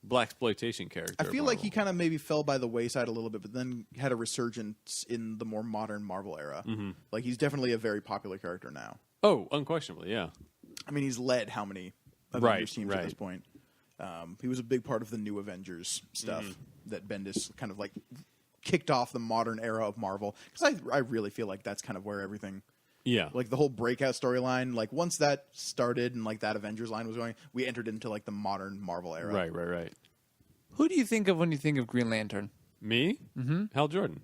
blaxploitation character. I of feel like he Marvel. kind of maybe fell by the wayside a little bit, but then had a resurgence in the more modern Marvel era. Like he's definitely a very popular character now. Oh, unquestionably, yeah. I mean, he's led how many Avengers teams at this point? He was a big part of the new Avengers stuff that Bendis kind of like kicked off the modern era of Marvel. Because I really feel like that's kind of where everything, Yeah, like the whole breakout storyline, like once that started and like that Avengers line was going, we entered into like the modern Marvel era. right. Who do you think of when you think of Green Lantern? Me? Mm-hmm. Hal Jordan.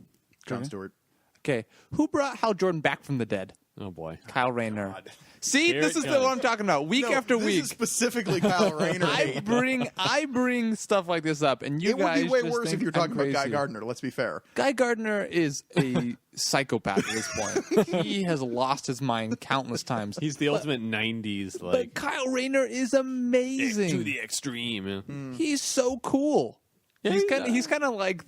John Stewart. Okay, who brought Hal Jordan back from the dead? Oh boy. Kyle Rayner. God. See, Here this it is comes. what I'm talking about. Week No, after this week, is specifically Kyle Rayner. I bring stuff like this up, and you It would guys be way just worse think if you're I'm talking about Guy crazy. Gardner. Let's be fair. Guy Gardner is a psychopath at this point. He has lost his mind countless times. He's the ultimate '90s But like Kyle Rayner is amazing. to the extreme. Yeah. He's so cool. Yeah, He's kind of like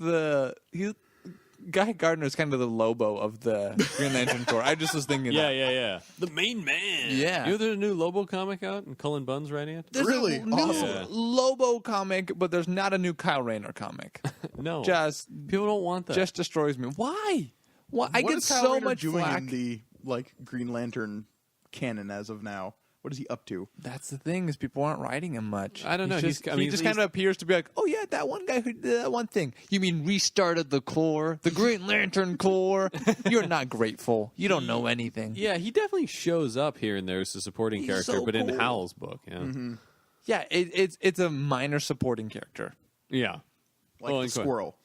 Guy Gardner is kind of the Lobo of the Green Lantern Corps. I just was thinking that. Yeah. The main man. Yeah. You know there's a new Lobo comic out and Cullen Bunn's writing it? There's Really? a new Awesome. Lobo comic, but there's not a new Kyle Rayner comic. No. Just People don't want that. just destroys me. Why? Why? I What get is Kyle so Rayner much doing flack. in the like Green Lantern canon as of now. What is he up to? That's the thing is people aren't writing him much. I don't know. He He's- I mean, just he's- kind of appears to be like, oh yeah, that one guy who did that one thing. You mean restarted the Corps, the Green Lantern Corps? You're not grateful. You don't know anything. Yeah, he definitely shows up here and there as a supporting He's character, so but in cool. Hal's book, yeah. Yeah, it's a minor supporting character. Yeah. Like Well, the and quite- squirrel.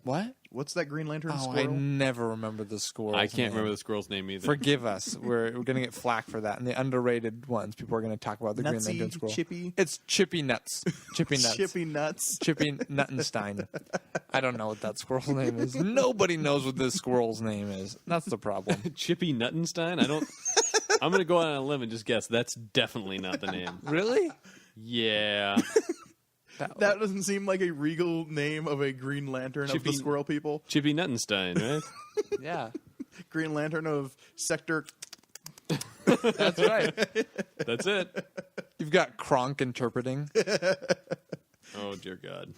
What? What's that Green Lantern Oh, I squirrel? never remember the squirrel. I can't remember the squirrel's name either. Forgive us. We're going to get flack for that. And the underrated ones, people are going to talk about the Green Nutsy, Lantern squirrel. Chippy? It's Chippy Nuts. Chippy Nuts. Chippy Nuts. Chippy Nuttenstein. I don't know what that squirrel's name is. Nobody knows what this squirrel's name is. That's the problem. Chippy Nuttenstein? I don't. I'm going to go out on a limb and just guess that's definitely not the name. Really? Yeah. That doesn't seem like a regal name of a Green Lantern of Chippy- the squirrel people. Chippy Nuttenstein, right? Yeah. Green Lantern of Sector. That's right. That's it. You've got Kronk interpreting. Oh, dear God.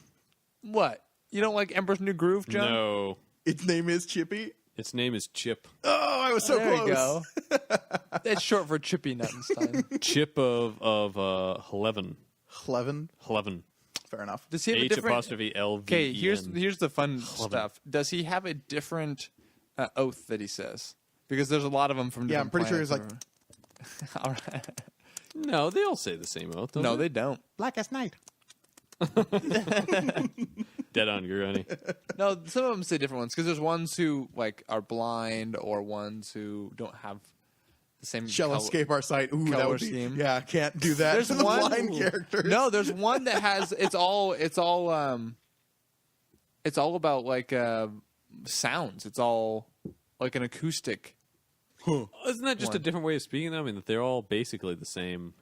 What? You don't like Emperor's New Groove, John? No. Its name is Chippy. Its name is Chip. Oh, I was so there close. you go. That's short for Chippy Nuttenstein. Chip of Hleven. Clevin. Hleven. Fair enough. Does he have a H different... apostrophe L V. Okay, here's the fun stuff. Does he have a different oath that he says? Because there's a lot of them from Yeah, different I'm pretty sure he's like, planets or- all right. No, they all say the same oath. Don't No, they don't. Black as night. Dead on, Gurani. No, some of them say different ones because there's ones who like are blind or ones who don't have the same. Shall color- escape our sight. Ooh, that color would be. scheme. Yeah, can't do that. There's to the one blind characters. No, there's one that has. It's all about like sounds. It's all like an acoustic. Isn't that just a One. different way of speaking them? I mean, that they're all basically the same.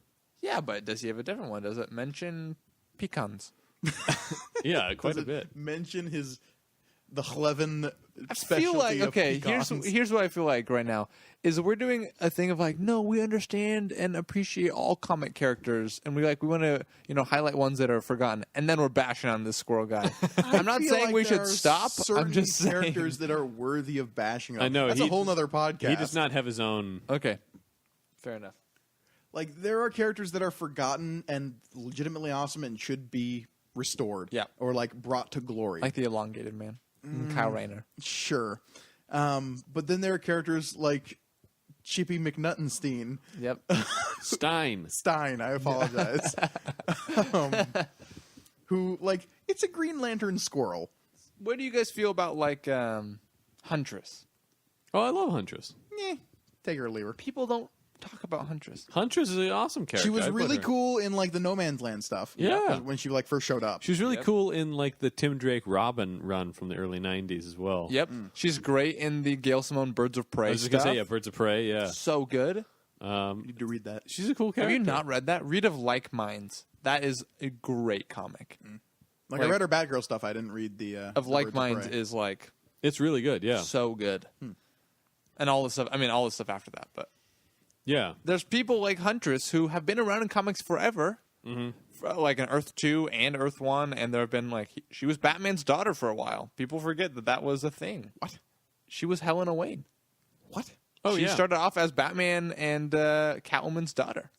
Yeah, but does he have a different one? Does it mention pecans? Yeah, quite Does a it bit. mention the Clevin I specialty feel like of okay. pecans? Here's what I feel like right now is we're doing a thing of like no, we understand and appreciate all comic characters, and we want to highlight ones that are forgotten, and then we're bashing on this squirrel guy. I'm not feel saying like we there should are stop. certain I'm just saying. characters that are worthy of bashing on. I know, That's he a whole does- nother podcast. He does not have his own. Okay, fair enough. Like, there are characters that are forgotten and legitimately awesome and should be restored. Yeah. Or, like, brought to glory. Like the elongated man, Kyle Rayner. Sure. But then there are characters like Chippy McNuttenstein. Yep. Stein, I apologize. Who, like, it's a Green Lantern squirrel. What do you guys feel about like Huntress? Oh, I love Huntress. Take her or leave her. People don't talk about Huntress. Huntress is an awesome character. She was I'd put really her- cool in, like, the No Man's Land stuff. Yeah. When she, like, first showed up. She was really Yep. cool in like the Tim Drake Robin run from the early '90s as well. Yep. She's great in the Gail Simone Birds of Prey I was just stuff. gonna say, yeah, Birds of Prey. Yeah, So good. You need to read that. she's a cool Have character. you not read that? Read of Like Minds. That is a great comic. Like, I read her Batgirl stuff. I didn't read the Of the Like Birds Minds Prey. is like It's really good. Yeah, so good. And all the stuff. I mean, all the stuff after that. But yeah. there's people like Huntress who have been around in comics forever. Like in Earth 2 and Earth 1. And there have been like, she was Batman's daughter for a while. People forget that that was a thing. What? She was Helena Wayne. What? Oh, She yeah. started off as Batman and Catwoman's daughter.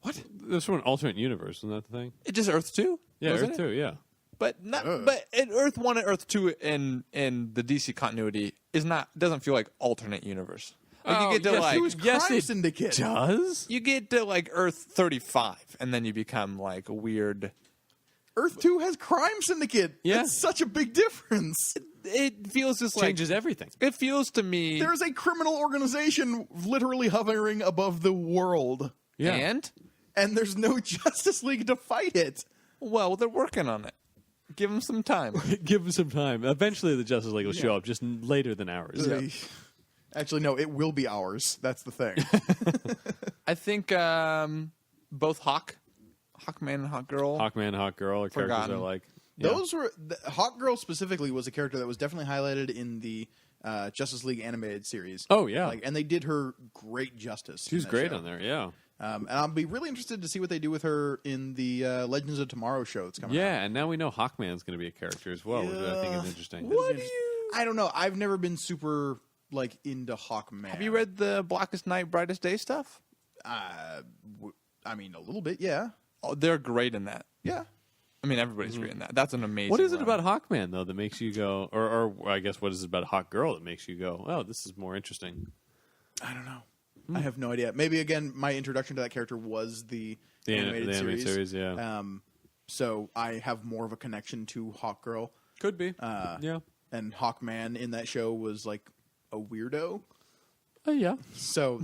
What? That's from an alternate universe, isn't that the thing? It just Earth 2? Yeah, wasn't Earth it? 2, yeah. But not. Ugh. But in Earth 1 and Earth 2 in the DC continuity doesn't feel like alternate universe. Like Oh, you get to yes, like It was Yes, Crime it Syndicate. Does? you get to like Earth 35 and then you become like a weird. Earth 2 has Crime Syndicate. Yeah. It's such a big difference. It feels just like Changes everything. it feels to me. There's a criminal organization literally hovering above the world. Yeah. And there's no Justice League to fight it. Well, they're working on it. Give them some time. Give them some time. Eventually, the Justice League will show up, just later than ours. Actually, no, it will be ours. That's the thing. I think both Hawkman and Hawkgirl. Hawkman, Hawkgirl are characters Forgotten. I like. Yeah. Those were Hawkgirl specifically was a character that was definitely highlighted in the Justice League animated series. Oh, yeah. Like, and they did her great justice. She was great on there, yeah. And I'll be really interested to see what they do with her in the Legends of Tomorrow show that's coming out. Yeah, and now we know Hawkman's going to be a character as well, which I think is interesting. What do you? I don't know. I've never been super like into Hawkman. Have you read the Blackest Night, Brightest Day stuff? I mean, a little bit. Yeah. Oh, they're great in that. Yeah. I mean, everybody's reading that. That's an amazing. What is it run. about Hawkman, though, that makes you go, or I guess what is it about Hawkgirl that makes you go, oh, this is more interesting? I don't know. I have no idea. Maybe again, my introduction to that character was the animated series, yeah. So I have more of a connection to Hawkgirl. Could be. Yeah. And Hawkman in that show was like a weirdo. Oh, yeah. So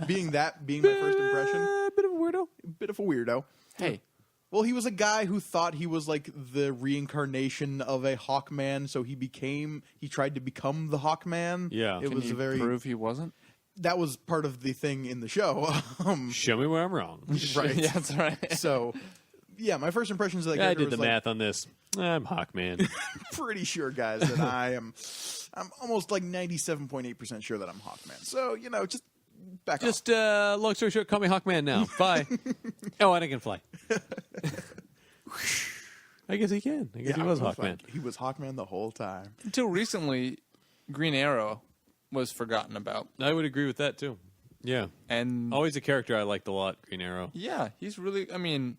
being my first impression, A bit of a weirdo. bit of a weirdo. Hey, Well, he was a guy who thought he was like the reincarnation of a Hawkman, so he tried to become the Hawkman. Yeah. It Can was you a very prove he wasn't? that was part of the thing in the show. Show me where I'm wrong. Right. Yeah, that's right. So, yeah, my first impressions of that I character did the was like, math on this. I'm Hawkman. pretty sure, guys, that I'm almost like 97.8% sure that I'm Hawkman. So, just back off. Just long story short, call me Hawkman now. Bye. Oh, and I can fly. I guess he can. I guess he was Hawkman. He was Hawkman the whole time. Until recently, Green Arrow was forgotten about, I would agree with that too. Yeah. and Always a character I liked a lot, Green Arrow. yeah, he's really. I mean,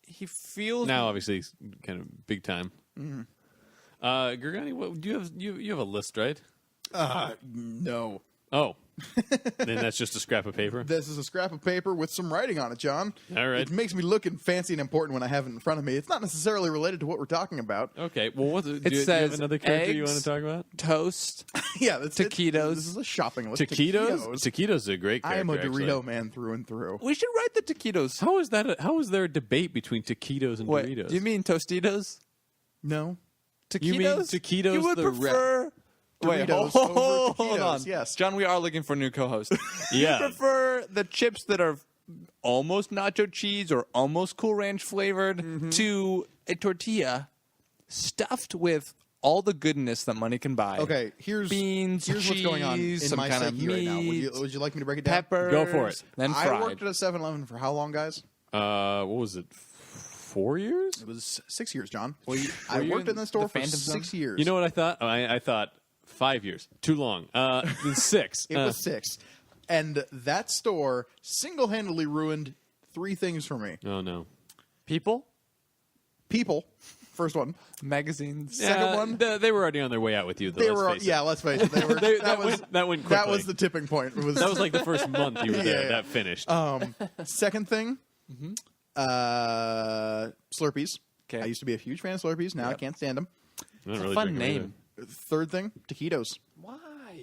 he feels Now, obviously, he's kind of big time. Gergani, what do you have a list, right? No. Oh, then that's just a scrap of paper. This is a scrap of paper with some writing on it, John. All right. It makes me look fancy and important when I have it in front of me. It's not necessarily related to what we're talking about. Okay. Well, do you have says another character you eggs, want to talk about? toast. Yeah, that's Taquitos. This is a shopping list. Taquitos. Taquitos is a great I character. am a Dorito actually. man through and through. We should write the taquitos. How is that? How is there a debate between taquitos and Wait, Doritos? do you mean Tostitos? No. Taquitos? You mean taquitos You would the prefer. Wait, Doritos hold over taquitos, on. yes. John, we are looking for a new co-host. Yeah. You prefer the chips that are almost nacho cheese or almost Cool Ranch flavored to a tortilla stuffed with all the goodness that money can buy. Okay, here's beans, what's going on in cheese, some my kind of psyche right now. meat, Would you like me to break it down? peppers. Go for it. Then I fried. worked at a 7-Eleven for how long, guys? What was it? 4 years? It was 6 years, John. were I you worked in in the store the for Phantom Zone? 6 years. You know what I thought? I thought 5 years. Too long. 6. It was 6. And that store single-handedly ruined 3 things for me. Oh no. People, First one. magazines. Second one? They were already on their way out with you. Though, They let's were, face it. yeah, let's face it. They were, That went quickly. that was the tipping point. It was, That was like the first month you were there. Yeah. That finished. Second thing, Slurpees. 'Kay. I used to be a huge fan of Slurpees. Now I can't stand them. I don't It's a really fun drink them name. Third thing, taquitos. Why?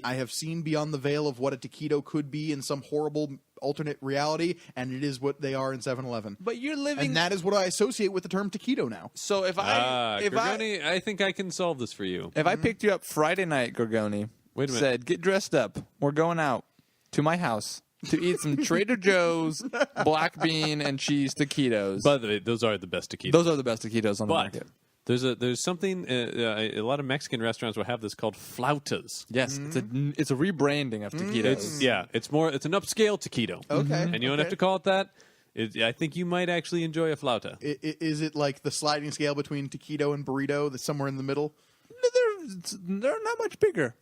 I have seen beyond the veil of what a taquito could be in some horrible alternate reality, and it is what they are in 7-Eleven. But you're living. And that is what I associate with the term taquito now. So if I Gorgoni, I think I can solve this for you. if I picked you up Friday night, Gorgoni, Wait a minute. said get dressed up, we're going out to my house to eat some Trader Joe's black bean and cheese taquitos. By the way, those are the best taquitos. Those are the best taquitos on the But market. there's something. A lot of Mexican restaurants will have this called flautas. Yes, it's a rebranding of taquitos. It's an upscale taquito. Okay. And you don't have to call it that. I think you might actually enjoy a flauta. Is it like the sliding scale between taquito and burrito that's somewhere in the middle? They're not much bigger.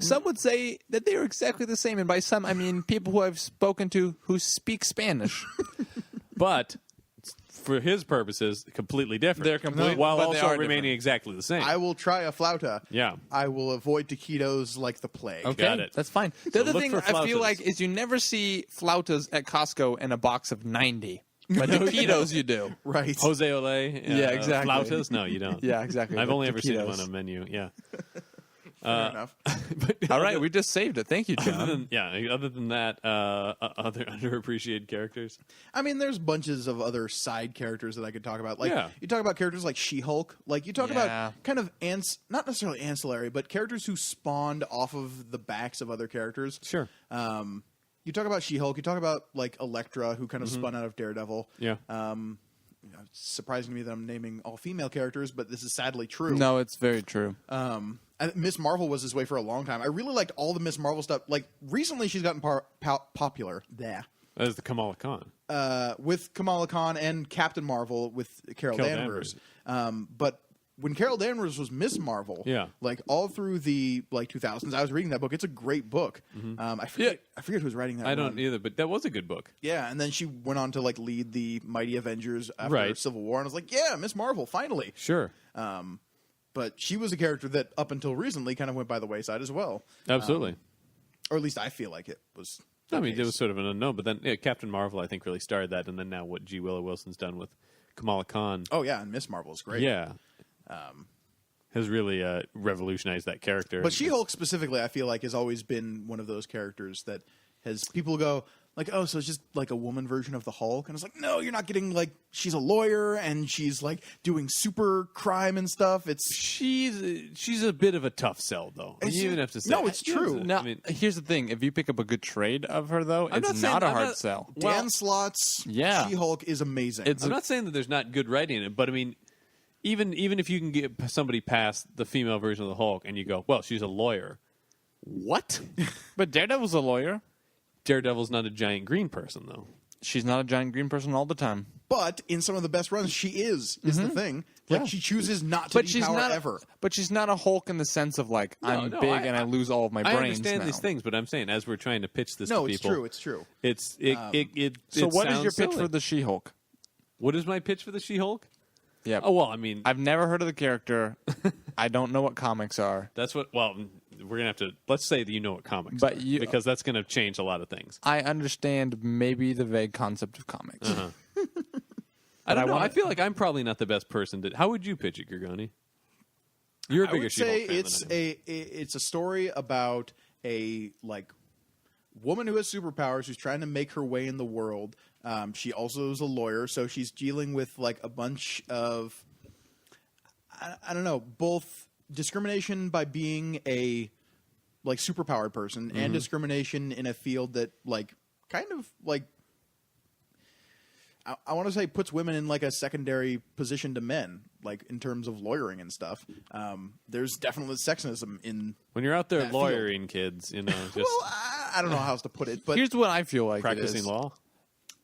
Some would say that they are exactly the same, and by some I mean people who I've spoken to who speak Spanish. But for his purposes, completely different. They're completely- while but they also are remaining different. exactly the same. I will try a flauta. Yeah. I will avoid taquitos like the plague. Okay, Got it. that's fine. The other look thing for I feel flautas. like is you never see flautas at Costco in a box of 90. But taquitos you do. Right. Jose Ole. Yeah, exactly. Flautas? No, you don't. Yeah, exactly. I've but only ever seen them taquitos. on a menu. Yeah. Fair enough. But All right, we just saved it. Thank you, John. other than that, other underappreciated characters. I mean, there's bunches of other side characters that I could talk about. Like, Yeah. you talk about characters like She-Hulk. Like, you talk Yeah. about kind of not necessarily ancillary, but characters who spawned off of the backs of other characters. Sure. You talk about She-Hulk. You talk about, like, Elektra, who kind of spun out of Daredevil. Yeah. It's surprising to me that I'm naming all female characters, but this is sadly true. No, it's very true. Miss Marvel was this way for a long time. I really liked all the Miss Marvel stuff. Like, recently she's gotten popular. There. That is the Kamala Khan. With Kamala Khan and Captain Marvel with Carol Danvers. But when Carol Danvers was Miss Marvel, like all through the 2000s, I was reading that book. It's a great book. I forget who's writing that. I don't one. either, but that was a good book. Yeah, and then she went on to like lead the Mighty Avengers after Right. Civil War, and I was like, yeah, Miss Marvel, finally. Sure. But she was a character that up until recently kind of went by the wayside as well. Absolutely. Or at least I feel like it was. I mean, it was sort of an unknown, but then Captain Marvel, I think, really started that, and then now what G. Willow Wilson's done with Kamala Khan. Oh, yeah, and Miss Marvel is great. Yeah. Has really revolutionized that character. But She-Hulk specifically, I feel like, has always been one of those characters that has people go like, oh, so it's just like a woman version of the Hulk, and it's like, no, you're not getting like she's a lawyer and she's like doing super crime and stuff. It's she's a bit of a tough sell, though. It's- You even have to say no, it's true. Now, I mean, here's the thing. If you pick up a good trade of her, though, I'm it's not not saying- a I'm hard not- sell. Dan Slott's Yeah. She-Hulk is amazing. It's I'm not saying that there's not good writing in it, but I mean, even if you can get somebody past the female version of the Hulk and you go, well, she's a lawyer. What? But Daredevil's a lawyer. Daredevil's not a giant green person, though. She's not a giant green person all the time. but in some of the best runs, she is the thing. Like Yeah. she chooses not to But be she's power not ever. But she's not a Hulk in the sense of like I'm no, big and I lose all of my brains. I understand now. these things, but I'm saying as we're trying to pitch this No, to it's people, true. It's true. So what is sounds your pitch silly. for the She-Hulk? What is my pitch for the She-Hulk? Yeah. Oh well, I mean, I've never heard of the character. I don't know what comics are. that's what. Well, we're gonna have to. Let's say that you know what comics, But are, you- because that's gonna change a lot of things. I understand maybe the vague concept of comics. I don't know. wanna- I feel like I'm probably not the best person to. How would you pitch it, Gorgoni? You're a I bigger would She-Hulk say fan it's than I am. it's a story about a like woman who has superpowers who's trying to make her way in the world. She also is a lawyer, so she's dealing with like a bunch of I don't know, both discrimination by being a like superpowered person and discrimination in a field that like kind of like I want to say puts women in like a secondary position to men, like in terms of lawyering and stuff. There's definitely sexism in. When you're out there that lawyering kids, you know, just Well, I don't know how else to put it, but Here's what I feel like practicing it is. law.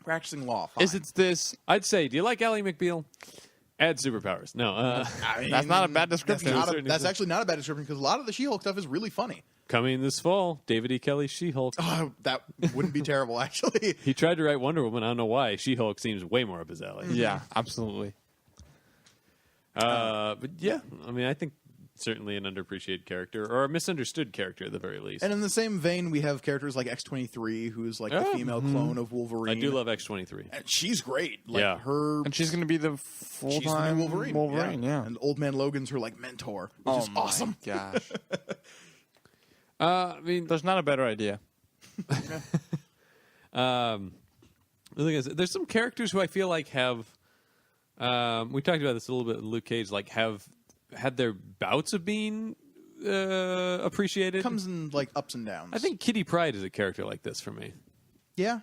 practicing law. Fine. Is it's this? I'd say, do you like Ally McBeal? Add superpowers. No, I mean, That's not a bad description. That's, To a certain that's extent. actually not a bad description because a lot of the She-Hulk stuff is really funny. Coming this fall, David E. Kelly's She-Hulk. Oh, that wouldn't be terrible, actually. He tried to write Wonder Woman. I don't know why. She-Hulk seems way more up his alley. Yeah, absolutely. But yeah, I mean, I think certainly an underappreciated character or a misunderstood character at the very least. And in the same vein, we have characters like X-23, who's like the female clone of Wolverine. I do love X-23. And she's great. Like, Yeah. And she's going to be the she's the new full-time Wolverine. yeah. And Old Man Logan's her like mentor, which is awesome. Gosh. I mean, There's not a better idea. the thing is, there's some characters who I feel like have. We talked about this a little bit with Luke Cage. Like, have had their bouts of being appreciated. Comes in like ups and downs. I think Kitty Pryde is a character like this for me. Yeah.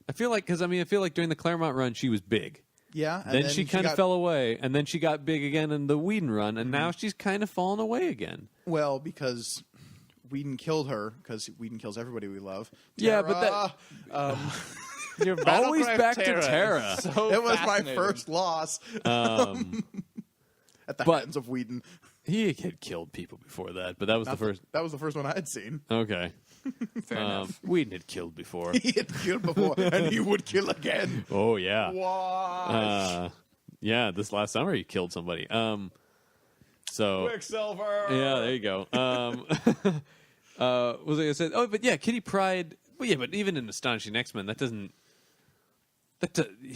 I feel like I feel like during the Claremont run she was big. Yeah. And Then she kind of got- fell away, and then she got big again in the Whedon run, and now she's kind of fallen away again. Well, because Whedon killed her, because Whedon kills everybody we love. Yeah, but Tara, Your Always Battlecry back to Terra is Terra. so it was my fascinating. first loss at the but- hands of Whedon. He had killed people before that, but that was the first. That was the first one I had seen. Okay. Fair enough. Whedon had killed before. He had killed before, and he would kill again. Oh yeah. Why? Yeah, this last summer he killed somebody. So Quicksilver. yeah, there you go. Was I gonna say? Oh, but yeah, Kitty Pryde. Well, yeah, but even in Astonishing X-Men, that doesn't.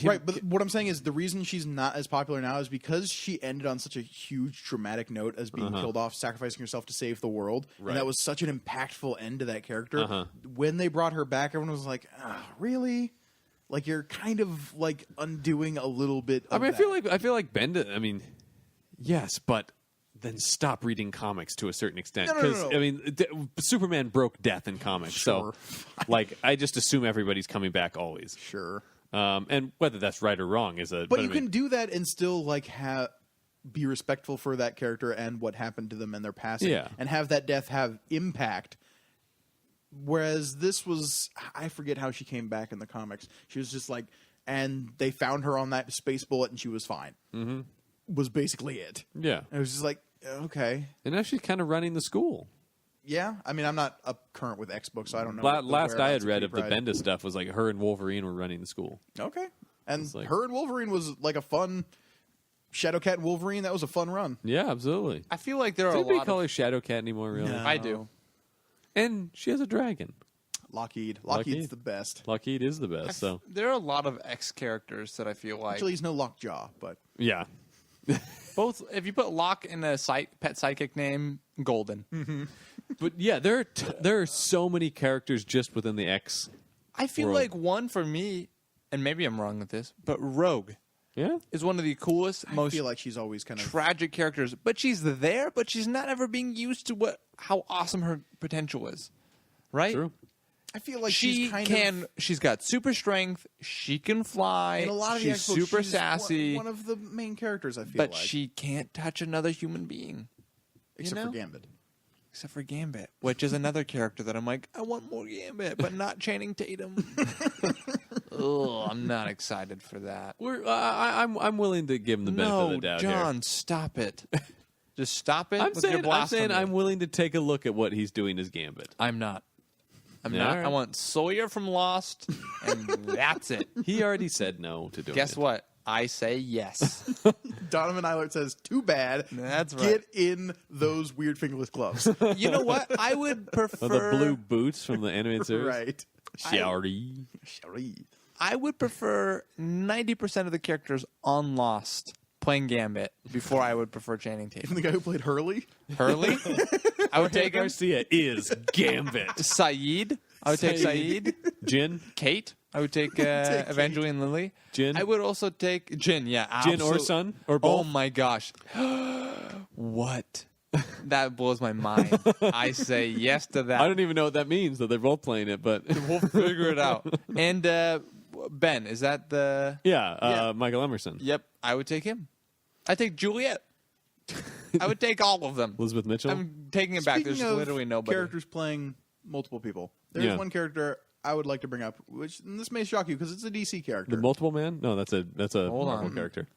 Right, but what I'm saying is the reason she's not as popular now is because she ended on such a huge dramatic note as being killed off, sacrificing herself to save the world. Right. And that was such an impactful end to that character. When they brought her back, everyone was like, really? Like, you're kind of like undoing a little bit of I mean, that. I feel like Bendis. I mean, yes, but then stop reading comics to a certain extent No. I mean, Superman broke death in comics, Sure. so like I just assume everybody's coming back always. Sure. And whether that's right or wrong is a. But I you mean, can do that and still like be respectful for that character and what happened to them and their passing, Yeah. and have that death have impact. Whereas this was, I forget how she came back in the comics. She was just like, and they found her on that space bullet, and she was fine. Mm-hmm. Was basically it. Yeah, And it was just like, okay, and now she's kind of running the school. yeah. I mean, I'm not up current with X books, so I don't know. Last I had read of the Kitty Pryde. Bendis stuff was like her and Wolverine were running the school. Okay, and It's like- her and Wolverine was like a fun. Shadowcat and Wolverine, that was a fun run. Yeah, absolutely. I feel like there are Do a anybody lot call of... her Shadowcat anymore? Really? No. I do. And she has a dragon. Lockheed's Lockheed. the best. Lockheed is the best. So There are a lot of X characters that I feel like... Actually, he's no Lockjaw, but yeah, Both, if you put Locke in a pet sidekick name, golden. but yeah, there are so many characters just within the X. I feel World. like one for me, and maybe I'm wrong with this, but Rogue Yeah, is one of the coolest, I most feel like she's always kind of tragic characters. But she's there, but she's not ever being used to how awesome her potential is. Right? true. I feel like She she's kind can. of She's got super strength. She can fly. in a lot of the she's X-books, super she's sassy. One of the main characters. I feel but like, she can't touch another human being, except know? for Gambit. except for Gambit, which is another character that I'm like, I want more Gambit, but not Channing Tatum. Ugh, I'm not excited for that. I'm willing to give him the benefit of the doubt John, here. stop it. Just stop it. I'm with your saying blasphemy. I'm willing to take a look at what he's doing as Gambit. I'm not. I'm Yeah, not. all right. I want Sawyer from Lost, and that's it. He already said no to doing Guess it. what? I say yes. Donovan Eilert says, "Too bad. That's right. Get in those weird fingerless gloves." You know what? I would Oh, prefer the blue boots from the animated series. right. Shouty. I would prefer 90% of the characters on Lost playing Gambit before I would prefer Channing Tatum. Even the guy who played Hurley. Hurley? I would take him. Garcia is Gambit. Saeed? I would take Saeed. Jin. Kate? I would take Evangeline Lilly. Jin. I would also take Jin, yeah. Jin or absolute- Sun or Oh both. my gosh. What? That blows my mind. I say yes to that. I don't even know what that means. That they're both playing it, but We'll figure it out. And Ben, is that the... yeah, Michael Emerson, Yep, I would take him. I'd take Juliet. I would take all of them. Elizabeth Mitchell. I'm taking it back. There's Speaking of literally nobody. characters playing multiple people. There's Yeah. one character I would like to bring up, which and this may shock you because it's a DC character. the multiple man? No, that's a Hold Marvel on. character.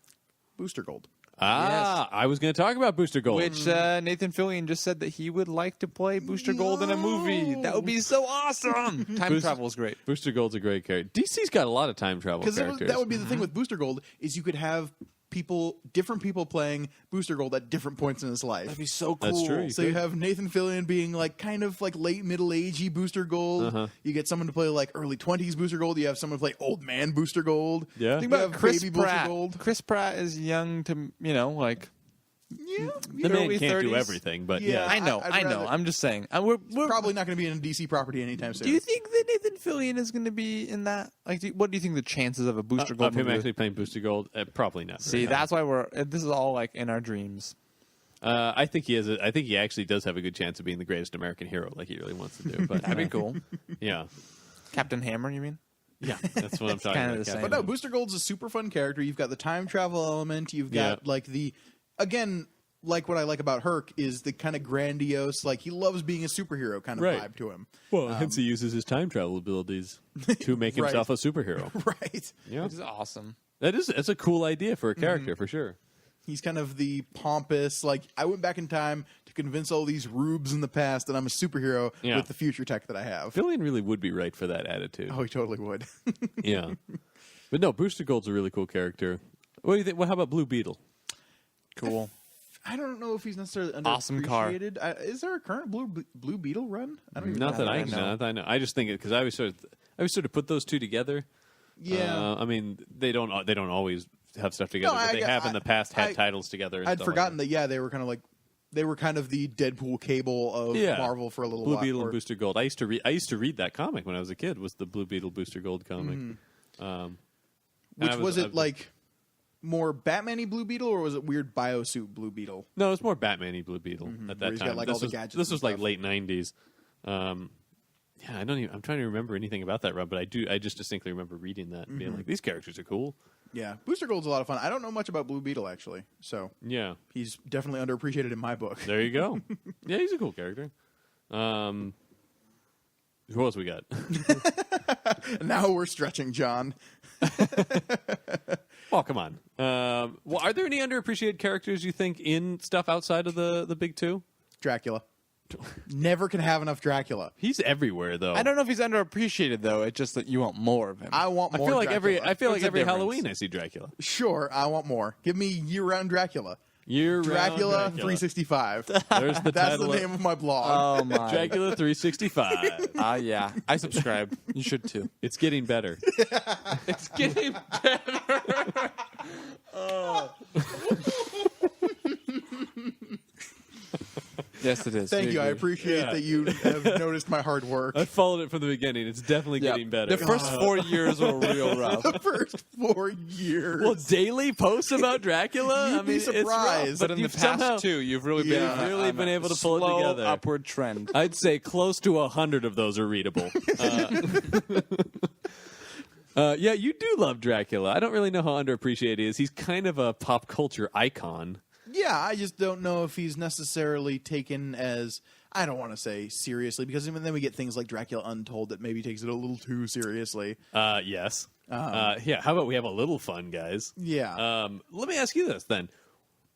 Booster Gold. I was going to talk about Booster Gold. Which Nathan Fillion just said that he would like to play Booster Gold in a movie. That would be so awesome. Time travel is great. Booster Gold's a great character. DC's got a lot of time travel characters. That would be the thing with Booster Gold is you could have different people playing Booster Gold at different points in his life. That'd be so cool. That's true. So you have Nathan Fillion being like kind of like late middle-agey Booster Gold. You get someone to play like early 20s Booster Gold. You have someone to play old man Booster Gold. Yeah. Think You about have Chris baby Booster Pratt. Gold. Chris Pratt is young to, like... Yeah, The man early can't do 30s. everything, but Yeah. yeah. I know. I'd rather- I'm just saying. We're probably not going to be in a DC property anytime soon. Do you think that Nathan Fillion is going to be in that? Like, what do you think the chances of a Booster Gold Of him movie? actually playing Booster Gold? Probably not. See, that's why this is all like in our dreams. I think he has. I think he actually does have a good chance of being the greatest American hero, like he really wants to do. But That'd be cool. yeah, Captain Hammer, you mean? yeah, that's what I'm talking kinda about. the same. Captain But no, Booster Gold's a super fun character. You've got the time travel element. You've got like again, like what I like about Herc is the kind of grandiose, like he loves being a superhero kind of Right. vibe to him. Well, hence he uses his time travel abilities to make Right. himself a superhero. Right. Yeah, Which is awesome. that's a cool idea for a character for sure. He's kind of the pompous, like, I went back in time to convince all these rubes in the past that I'm a superhero Yeah. with the future tech that I have. Fillion really would be right for that attitude. Oh, he totally would. Yeah, but no, Booster Gold's a really cool character. What do you think? Well, how about Blue Beetle? Cool. I don't know if he's necessarily underappreciated. Awesome car. Is there a current Blue Beetle run? I don't even Not know. that I know. know. Not that I know. I just think it because I always sort of put those two together. Yeah. I mean, they don't always have stuff together, No, but they have in the past had I- titles together. And I'd stuff forgotten like that, they were kind of like, they were kind of the Deadpool cable of Yeah. Marvel for a little Blue while. Beetle or- and Booster Gold. I used to read that comic when I was a kid. Was the Blue Beetle Booster Gold comic? Which was it I've- like more Batman-y Blue Beetle, or was it weird biosuit Blue Beetle? No, it was more Batman-y Blue Beetle at Where that he's time. got, like, this all the was, gadgets this and was like stuff. late '90s. Yeah, I don't even. I'm trying to remember anything about that run, but I do. I just distinctly remember reading that and being like, "These characters are cool." Yeah, Booster Gold's a lot of fun. I don't know much about Blue Beetle, actually, so Yeah, he's definitely underappreciated in my book. there you go. Yeah, he's a cool character. Who else we got? Now we're stretching, John. Oh, come on. Well, are there any underappreciated characters you think in stuff outside of the big two? Dracula. Never can have enough Dracula. He's everywhere, though. I don't know if he's underappreciated though. It's just that you want more of him. I want I more feel like Dracula. I feel What's like the every difference? Halloween I see Dracula. Sure, I want more. Give me year-round Dracula. Year-round Dracula 365. There's the That's title the of name of my blog. oh my. Dracula 365. Yeah. I subscribe. You should too. It's getting better. It's getting better. Yes, it is. Thank you. I appreciate Yeah. that you have noticed my hard work. I followed it from the beginning. It's definitely Yeah. getting better. The first 4 years were real rough. The first 4 years. well, daily posts about Dracula. You'd I mean, be it's rough, surprised. But in the you've past somehow, 2, you've really been Yeah. Really on been a able to pull it slow together. upward trend. I'd say close to 100 of those are readable. Yeah, you do love Dracula. I don't really know how underappreciated he is. He's kind of a pop culture icon. Yeah, I just don't know if he's necessarily taken as, I don't want to say seriously, because even then we get things like Dracula Untold that maybe takes it a little too seriously. Yes. Yeah. How about we have a little fun, guys? Yeah. Let me ask you this then: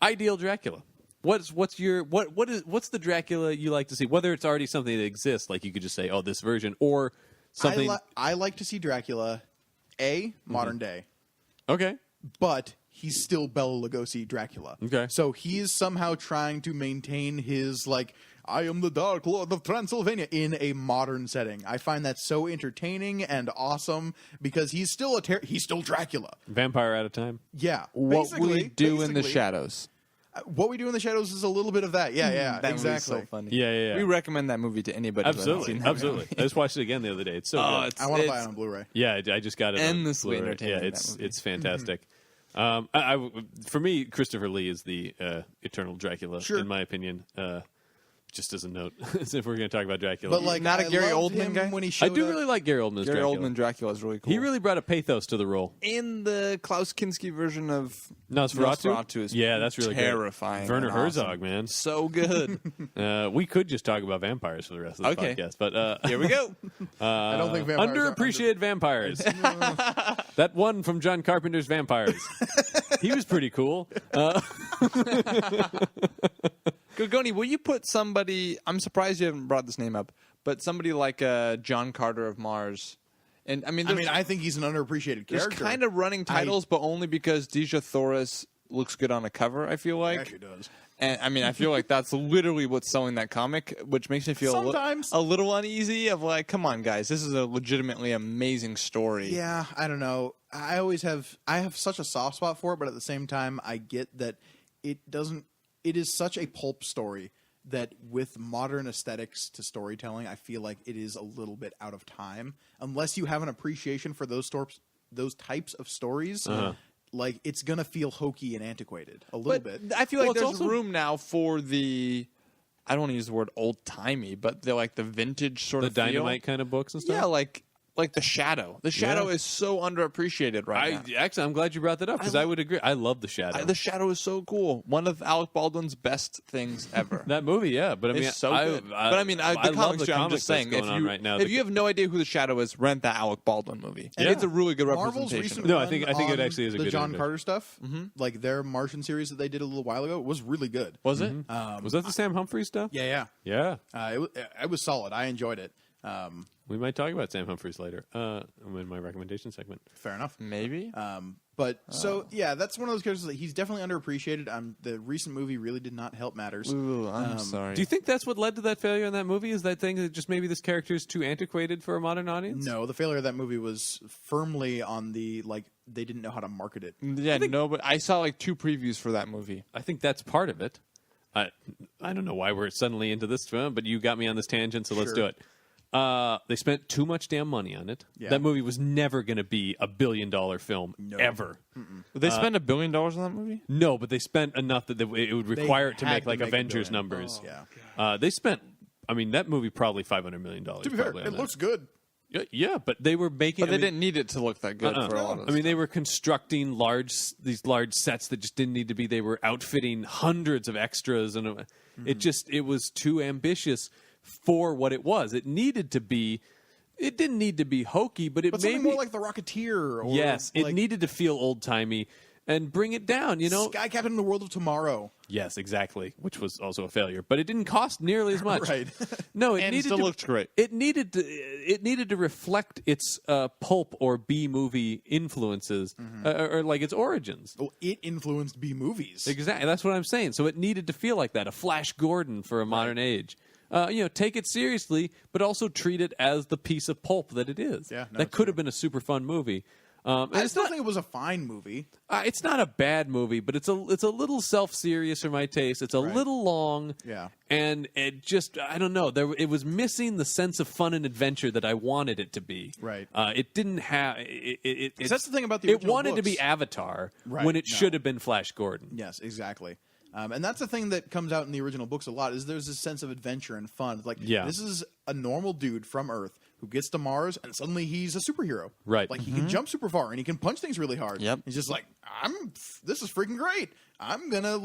ideal Dracula. What's the Dracula you like to see? Whether it's already something that exists, like you could just say, "Oh, this version," or something. I like to see Dracula, modern day, Okay. but he's still Bela Lugosi Dracula. Okay. So he is somehow trying to maintain his, like, I am the Dark Lord of Transylvania in a modern setting. I find that so entertaining and awesome because he's still he's still Dracula. Vampire out of time. Yeah. What we basically- do in the basically, shadows. What we do in the shadows is a little bit of that. Yeah, yeah, That movie's exactly. so funny. Yeah. We recommend that movie to anybody. who hasn't Absolutely. seen that Absolutely. I just watched it again the other day. It's so Oh, good. it's- I want to buy it on Blu-ray. Yeah, I just got it. on Endlessly Blu-ray. entertaining, Yeah, that movie. it's fantastic. For me, Christopher Lee is the eternal Dracula, Sure. in my opinion. Just as a note, if we're going to talk about Dracula, But like, Not a I Gary loved Oldman him guy? when he I showed do up. really like Gary Oldman as Gary Dracula. Oldman Dracula is really cool. He really brought a pathos to the role. in the Klaus Kinski version of Nosferatu is yeah, that's really terrifying. good. Werner and awesome. Herzog, man. So good. We could just talk about vampires for the rest of the Okay. podcast, but Here we go. I don't think vampires are underappreciated vampires. That one from John Carpenter's Vampires. He was pretty cool. Gogoni, will you put somebody? I'm surprised you haven't brought this name up, but somebody like John Carter of Mars. And I think he's an underappreciated there's character. kind of running titles, but only because Deja Thoris looks good on a cover. I feel like Actually does. And I feel like that's literally what's selling that comic, which makes me feel Sometimes. a little uneasy. Of like, come on, guys, this is a legitimately amazing story. Yeah, I don't know. I have such a soft spot for it, but at the same time, I get that it doesn't. It is such a pulp story that with modern aesthetics to storytelling, I feel like it is a little bit out of time unless you have an appreciation for those types of stories. Like, it's gonna feel hokey and antiquated a little bit. I feel like Well, it's there's also- room now for the. I don't want to use the word old timey, but they're like the vintage sort The of feel. Dynamite kind of books and stuff. Yeah, like the Shadow. The Shadow Yeah. is so underappreciated right now. Actually, I'm glad you brought that up because I would agree. I love the Shadow. The Shadow is so cool. One of Alec Baldwin's best things ever. That movie, yeah, but I mean, It's so good. I But the love comics. the I'm comic just saying, that's if going you on right now. if you have no idea who the Shadow is, rent that Alec Baldwin movie. And It's a really good Marvel's representation. recent No, I run think it on actually is a the good John image. Carter stuff, like their Martian series that they did a little while ago, was really good. Was it? was that the Sam Humphries stuff? Yeah. Yeah. It was solid. I enjoyed it. We might talk about Sam Humphries later in my recommendation segment. Fair enough. Maybe. So yeah, that's one of those characters that he's definitely underappreciated. The recent movie really did not help matters. Ooh, I'm sorry. Do you think that's what led to that failure in that movie? Is that thing that just maybe this character is too antiquated for a modern audience? No, the failure of that movie was firmly on the they didn't know how to market it. Yeah, no, but I saw like 2 previews for that movie. I think that's part of it. I don't know why we're suddenly into this, but you got me on this tangent, so let's Sure. do it. They spent too much damn money on it. Yeah. That movie was never going to be $1 billion film ever. Did they spend $1 billion on that movie? No, but they spent enough that it would require it to had make to like make $1 Avengers billion. numbers. Yeah. They spent. I mean, that movie probably $500 million. To be fair, probably on it that. looks good. Yeah, but they were making. But they didn't need it to look that good for a lot of I mean, they were constructing these large sets that just didn't need to be. They were outfitting hundreds of extras, and it was too ambitious for what it was. It needed to be. It didn't need to be hokey, but it But made something more like The Rocketeer. Or yes, it like needed to feel old timey and bring it down. You know, Sky Captain in the World of Tomorrow. yes, exactly, which was also a failure, but it didn't cost nearly as much. Right. No, it And it needed still to, looked great. It needed to reflect its pulp or B movie influences or like its origins. Well, it influenced B movies. Exactly, that's what I'm saying. So it needed to feel like that, a Flash Gordon for a modern age. Take it seriously, but also treat it as the piece of pulp that it is. Yeah, no, that it's could have been a super fun movie. And I it's still not. think it was a fine movie. It's not a bad movie, but it's a little self-serious for my taste. It's a little long, Yeah. and it just I don't know. It was missing the sense of fun and adventure that I wanted it to be. Right. It didn't have. That's the thing about the It original wanted to be books. Avatar Right, when it no. should have been Flash Gordon. Yes, exactly. And that's the thing that comes out in the original books a lot is there's this sense of adventure and fun. It's like, Yeah. this is a normal dude from Earth who gets to Mars and suddenly he's a superhero. Right. Like he can jump super far and he can punch things really hard. Yep. He's just like, this is freaking great. I'm gonna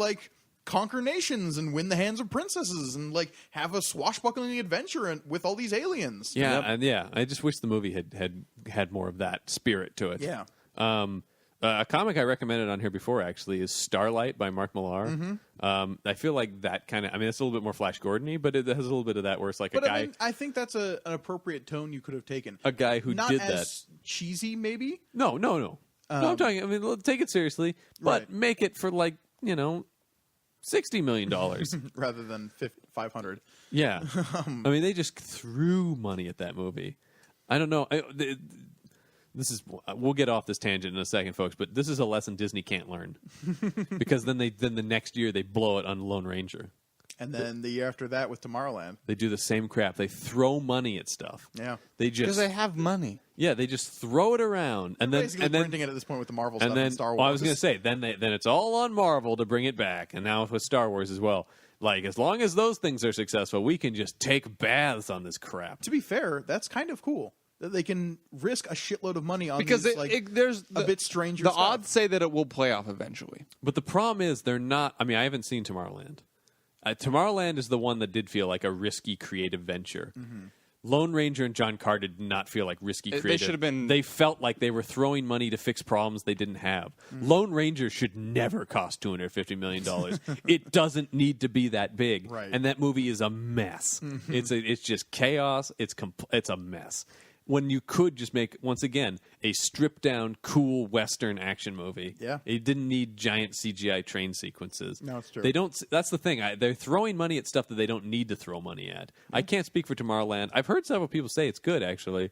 conquer nations and win the hands of princesses and have a swashbuckling adventure with all these aliens. Yeah, and I just wish the movie had more of that spirit to it. Yeah. A comic I recommended on here before actually is Starlight by Mark Millar. I feel like that kind of. I mean, it's a little bit more Flash Gordon-y, but it has a little bit of that where it's like But a guy, I mean, I think that's an appropriate tone you could have taken. a guy who Not did as cheesy, maybe. that. No. I'm talking. I mean, take it seriously, but Right. make it for $60 million. Rather than 500. Yeah, I mean, they just threw money at that movie. I don't know. This is. We'll get off this tangent in a second, folks. But this is a lesson Disney can't learn because then the next year they blow it on Lone Ranger. And then the year after that with Tomorrowland. They do the same crap. They throw money at stuff. Yeah. They Because just they have money. they just throw it around and then Basically printing it at this point with the Marvel stuff and Star Wars. Well, I was going to say then it's all on Marvel to bring it back, and now with Star Wars as well. Like as long as those things are successful, we can just take baths on this crap. To be fair, that's kind of cool. That they can risk a shitload of money on Because these, there's a bit stranger The stuff. odds say that it will play off eventually. But the problem is they're not. I mean, I haven't seen Tomorrowland. Tomorrowland is the one that did feel like a risky creative venture. Lone Ranger and John Carter did not feel like risky creative. They should have been. They felt like they were throwing money to fix problems they didn't have. Lone Ranger should never cost $250 million. It doesn't need to be that big. Right. And that movie is a mess. It's just chaos. It's a mess. When you could just make, once again, a stripped-down, cool Western action movie. Yeah. It didn't need giant CGI train sequences. No, it's true. They don't. That's the thing. They're throwing money at stuff that they don't need to throw money at. I can't speak for Tomorrowland. I've heard several people say it's good, actually.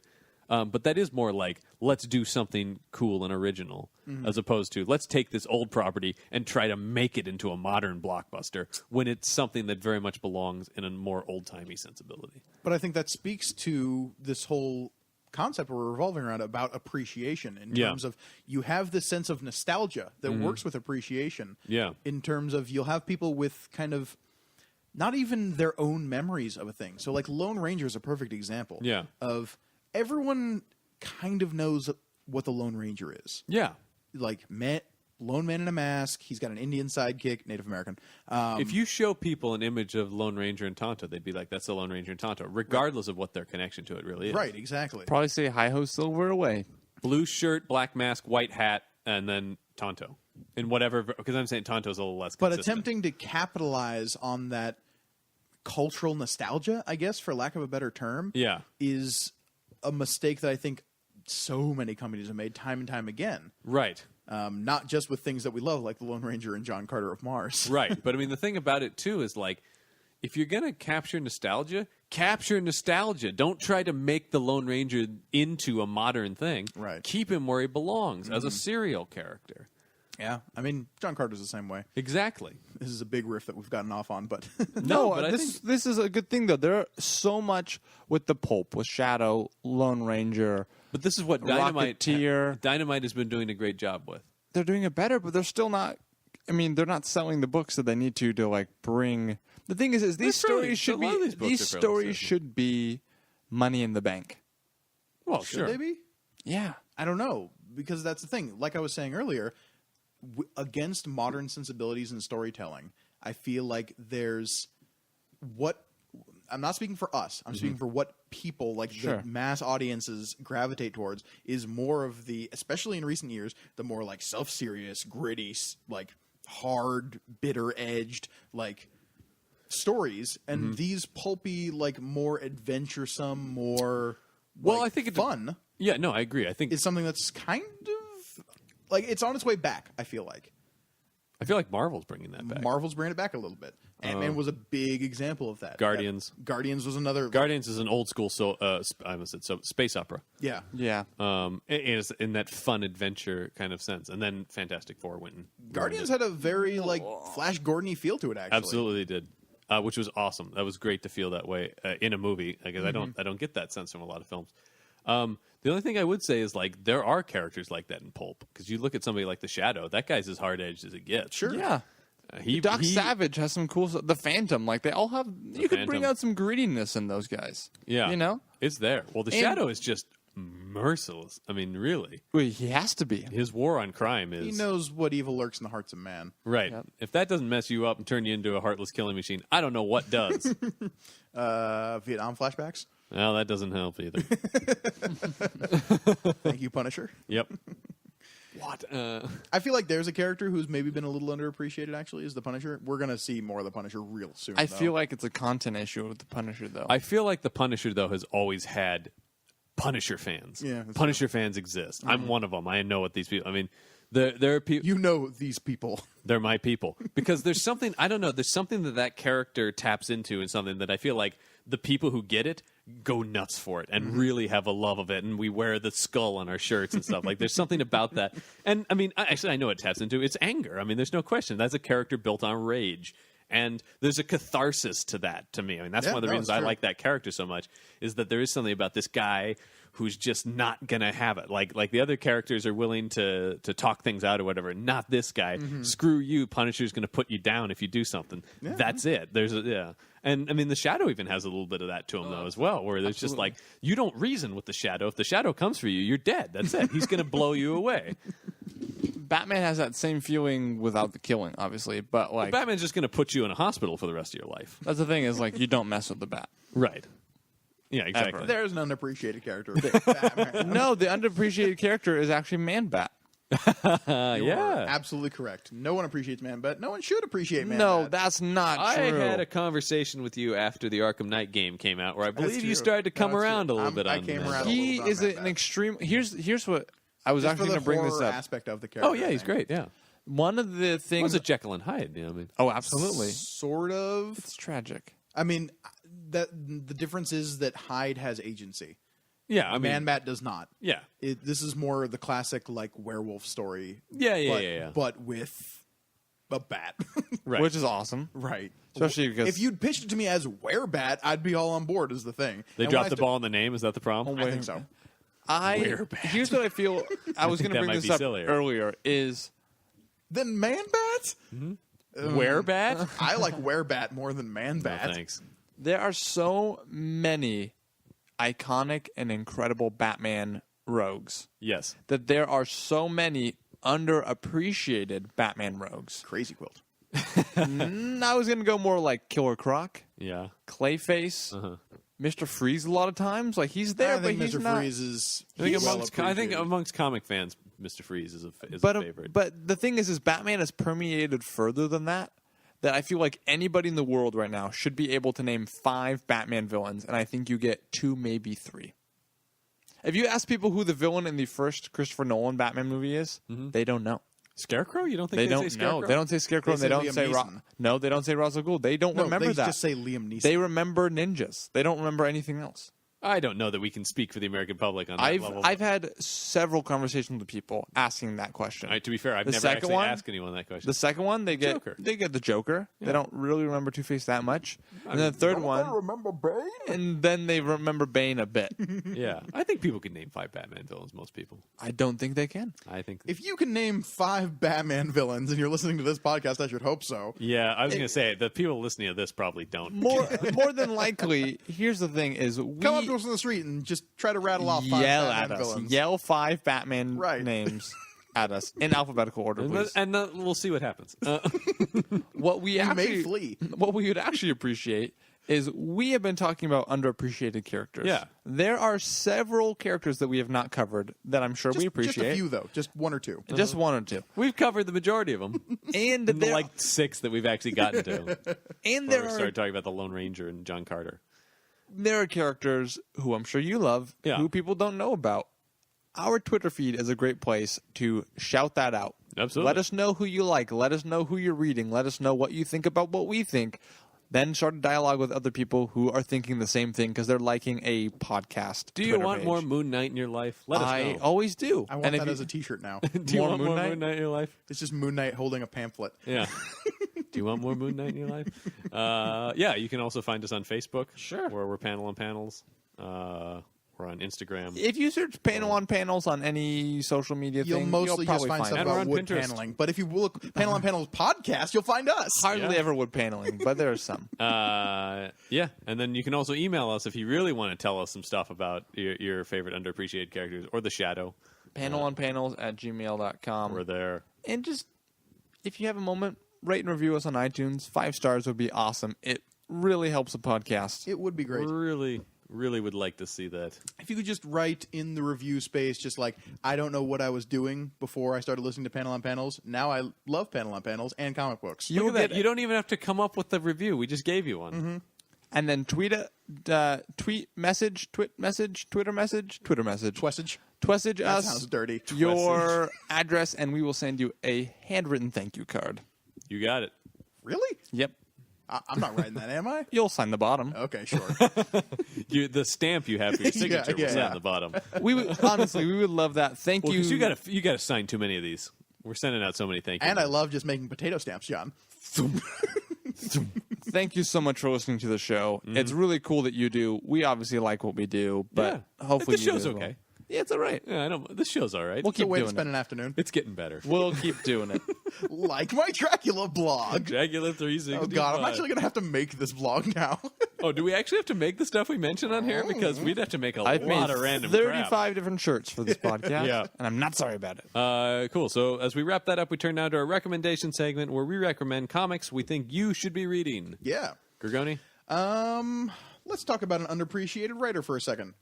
But that is more like, let's do something cool and original, as opposed to, let's take this old property and try to make it into a modern blockbuster, when it's something that very much belongs in a more old-timey sensibility. But I think that speaks to this whole concept we're revolving around about appreciation in terms of you have this sense of nostalgia that works with appreciation. Yeah. In terms of you'll have people with kind of not even their own memories of a thing. So like Lone Ranger is a perfect example. Yeah. Of everyone kind of knows what the Lone Ranger is. Yeah. Like lone man in a mask. He's got an Indian sidekick, Native American. If you show people an image of Lone Ranger and Tonto, they'd be like, that's the Lone Ranger and Tonto, regardless of what their connection to it really is. Right, exactly. Probably say hi-ho silver away. Blue shirt, black mask, white hat, and then Tonto. In whatever, because I'm saying Tonto's a little less But consistent. attempting to capitalize on that cultural nostalgia, I guess, for lack of a better term, Yeah. is a mistake that I think so many companies have made time and time again. Right. Not just with things that we love, like the Lone Ranger and John Carter of Mars. Right. But I mean, the thing about it, too, is like, if you're going to capture nostalgia, capture nostalgia. Don't try to make the Lone Ranger into a modern thing. Right. Keep him where he belongs, as a serial character. Yeah. I mean, John Carter's the same way. Exactly. This is a big riff that we've gotten off on, but No, but I this is a good thing, though. There are so much with the pulp, with Shadow, Lone Ranger. But this is what Rocketeer. Dynamite has been doing a great job with. They're doing it better, but they're still not. I mean, they're not selling the books that they need to like bring. The thing is these They're fairly- stories should a lot be of these books these are fairly stories simple. should be money in the bank. Well, should sure. they be? Yeah. I don't know, because that's the thing. Like I was saying earlier, against modern sensibilities and storytelling, I feel like there's what I'm not speaking for us. I'm speaking for what people like Sure. the mass audiences gravitate towards is more of the, especially in recent years, the more like self-serious, gritty, like hard, bitter-edged like stories, and these pulpy, like more adventuresome, more Well, like, I think fun Yeah, no, I agree. I think is something that's kind of like it's on its way back. I feel like Marvel's bringing that back. Marvel's bringing it back a little bit. Ant-Man was a big example of that. Guardians. Guardians was another. Guardians is an old school I almost said space opera. Yeah. Yeah. And it's in that fun adventure kind of sense. And then Fantastic Four went and Guardians had a very like Flash Gordon-y feel to it. Actually, absolutely did, which was awesome. That was great to feel that way in a movie, because I don't get that sense from a lot of films. The only thing I would say is like there are characters like that in pulp, because you look at somebody like the Shadow. That guy's as hard edged as it gets. Sure. Yeah. Doc Savage has some cool stuff. The Phantom, like they all have. You could bring Phantom. out some grittiness in those guys. Yeah, You know. it's there. Well, the Shadow is just merciless. I mean, really, Well, he has to be. his war on crime is He knows what evil lurks in the hearts of man. right. Yep. If that doesn't mess you up and turn you into a heartless killing machine, I don't know what does. Vietnam flashbacks. Well, that doesn't help either. Thank you, Punisher. Yep. What? I feel like there's a character who's maybe been a little underappreciated. Actually, is the Punisher. We're gonna see more of the Punisher real soon. I though. feel like it's a content issue with the Punisher, though. I feel like the Punisher, though, has always had Punisher fans. Yeah, that's Punisher fans exist. I'm one of them. I know what these people. I mean, there are people. you know these people. They're my people, because there's something, I don't know, there's something that character taps into, and something that I feel like the people who get it go nuts for it and really have a love of it, and we wear the skull on our shirts and stuff. Like there's something about that. And I mean, actually I know it taps into, it's anger. I mean, there's no question. That's a character built on rage. And there's a catharsis to that, to me. I mean, that's Yeah, one of the no, reasons it's I true. like that character so much, is that there is something about this guy who's just not gonna have it. Like the other characters are willing to talk things out or whatever. Not this guy. Screw you. Punisher's gonna put you down if you do something. That's it. And I mean, the Shadow even has a little bit of that to him though as well, where there's just like, you don't reason with the Shadow. If the Shadow comes for you, you're dead. That's it. He's gonna blow you away. Batman has that same feeling without the killing, obviously, but like Batman's just gonna put you in a hospital for the rest of your life. that's the thing is like you don't mess with the bat. Right. Yeah, exactly. There's an underappreciated character. Batman. No, the underappreciated character is actually Man-Bat. Yeah. Absolutely correct. No one appreciates Man-Bat. No one should appreciate Man-Bat. No, that's not I true. had a conversation with you after the Arkham Knight game came out, where I believe true. you started to come That's around true. a little bit. I on came Man-Bat. around a He little bit is on an Man-Bat. extreme. Here's what I was Just actually for going the to bring this horror up. aspect of the character. Oh yeah, he's I think. great. Yeah. One of the things. Was it Jekyll and Hyde? You know, I mean, Oh, absolutely. Sort of. It's tragic. I mean, the difference is that Hyde has agency. yeah. I mean, Man-Bat does not. yeah. This is more the classic like werewolf story. Yeah. But with a bat. Right. Which is awesome. Right. Especially because- if you'd pitched it to me as werebat, I'd be all on board. Is the thing. They And dropped when the ball in the name. Is that the problem? I think so. Here's what I feel. I was going that to bring might this be up sillier. earlier. Is Then Man-Bat. Werebat? I like werebat more than No, Man-Bat. thanks. there are so many iconic and incredible Batman rogues Yes. that there are so many underappreciated Batman rogues. Crazy Quilt. I was going to go more like Killer Croc, Yeah. Clayface, Mr. Freeze. A lot of times, like he's there, I think but he's Mr. not. Freeze is. I think well amongst appreciated. comic fans, Mr. Freeze is a But favorite. but the thing is Batman has permeated further than that. That I feel like anybody in the world right now should be able to name 5 Batman villains, and I think you get 2, maybe 3. If you ask people who the villain in the first Christopher Nolan Batman movie is, they don't know. Scarecrow? You don't think They say don't Scarecrow? know. They don't say Scarecrow. They and they say don't Liam say Neeson. No. They don't say Ra's al Ghul. They don't No, remember they that. just say Liam Neeson. They remember ninjas. They don't remember anything else. I don't know that we can speak for the American public on that level. I've had several conversations with people asking that question. All right, to be fair, I've The never second actually one- asked anyone that question. The second one, they get Joker. the Joker. They don't really remember Two-Face that much. And then the third one, remember Bane. and then they remember Bane a bit. Yeah, I think people can name 5 Batman villains. Most people. I don't think they can. I think. If you can name 5 Batman villains and you're listening to this podcast, I should hope so. Yeah, I was going to say the people listening to this probably don't. More than likely, here's the thing: is we Come up to us on the street and just try to rattle off 5 yell Batman at us, villains. yell 5 Batman Right. names at us in alphabetical order, please. And we'll see what happens. What we You may actually flee. what we would actually appreciate is we have been talking about underappreciated characters. Yeah. There are several characters that we have not covered that I'm sure we appreciate. Just a few, though. Just 1 or 2. Just 1 or 2. We've covered the majority of them. And And the there, like 6 that we've actually gotten to. and Before there we are started talking about the Lone Ranger and John Carter. there are characters who I'm sure you love Yeah. who people don't know about. Our Twitter feed is a great place to shout that out. Absolutely. Let us know who you like. Let us know who you're reading. Let us know what you think about what we think. Then start a dialogue with other people who are thinking the same thing because they're liking a podcast. Do you Twitter want page. more Moon Knight in your life? Let us I know. always do. I want and if that you- as a T-shirt now. Do you more want Moon more Knight? Moon Knight in your life? It's just Moon Knight holding a pamphlet. Yeah. Do you want more Moon Knight in your life? Yeah, you can also find us on Facebook. Sure. Where we're Panel on Panels. We're on Instagram. If you search panel on panels on any social media You'll thing, mostly you'll just probably find stuff it. And we're about on wood Pinterest. paneling. But if you look Panel on Panels podcast, you'll find us. hardly Yeah. ever wood paneling, but there are some. Yeah, and then you can also email us if you really want to tell us some stuff about your favorite underappreciated characters or the Shadow. panelonpanels@gmail.com. We're there. And just, if you have a moment, rate and review us on iTunes. 5 stars would be awesome. It really helps the podcast. It would be great. Really would like to see that. If you could just write in the review space, just like, I don't know what I was doing before I started listening to Panel on Panels. Now I love Panel on Panels and comic books. You Look will at that. get You don't even have to come up with the review. We just gave you one. And then tweet message, Twitter message, Twessage. twessage That us sounds dirty. your address, and we will send you a handwritten thank you card. You got it. Really? Yep. I'm not writing that, am I? You'll sign the bottom. Okay, sure. The stamp you have for your signature Yeah, will sit yeah. on the bottom. We would, honestly, we would love that. Thank Well, you. 'cause you got to sign too many of these. We're sending out so many thank you. And I love just making potato stamps, John. Thank you so much for listening to the show. It's really cool that you do. We obviously like what we do, but Yeah. hopefully The you do show's as well. okay. Yeah, it's all right. Yeah, I don't. This show's all right. We'll It's a keep way to doing spend it. an afternoon. It's getting better. We'll keep doing it. Like my Dracula blog. Dracula 365. Oh, God, I'm actually going to have to make this blog now. Oh, do we actually have to make the stuff we mentioned on here? Because we'd have to make a I've made lot of random 35 crap. different shirts for this podcast, Yeah. and I'm not sorry about it. Cool. So as we wrap that up, we turn now to our recommendation segment where we recommend comics we think you should be reading. Yeah. Gorgoni? let's talk about an underappreciated writer for a second.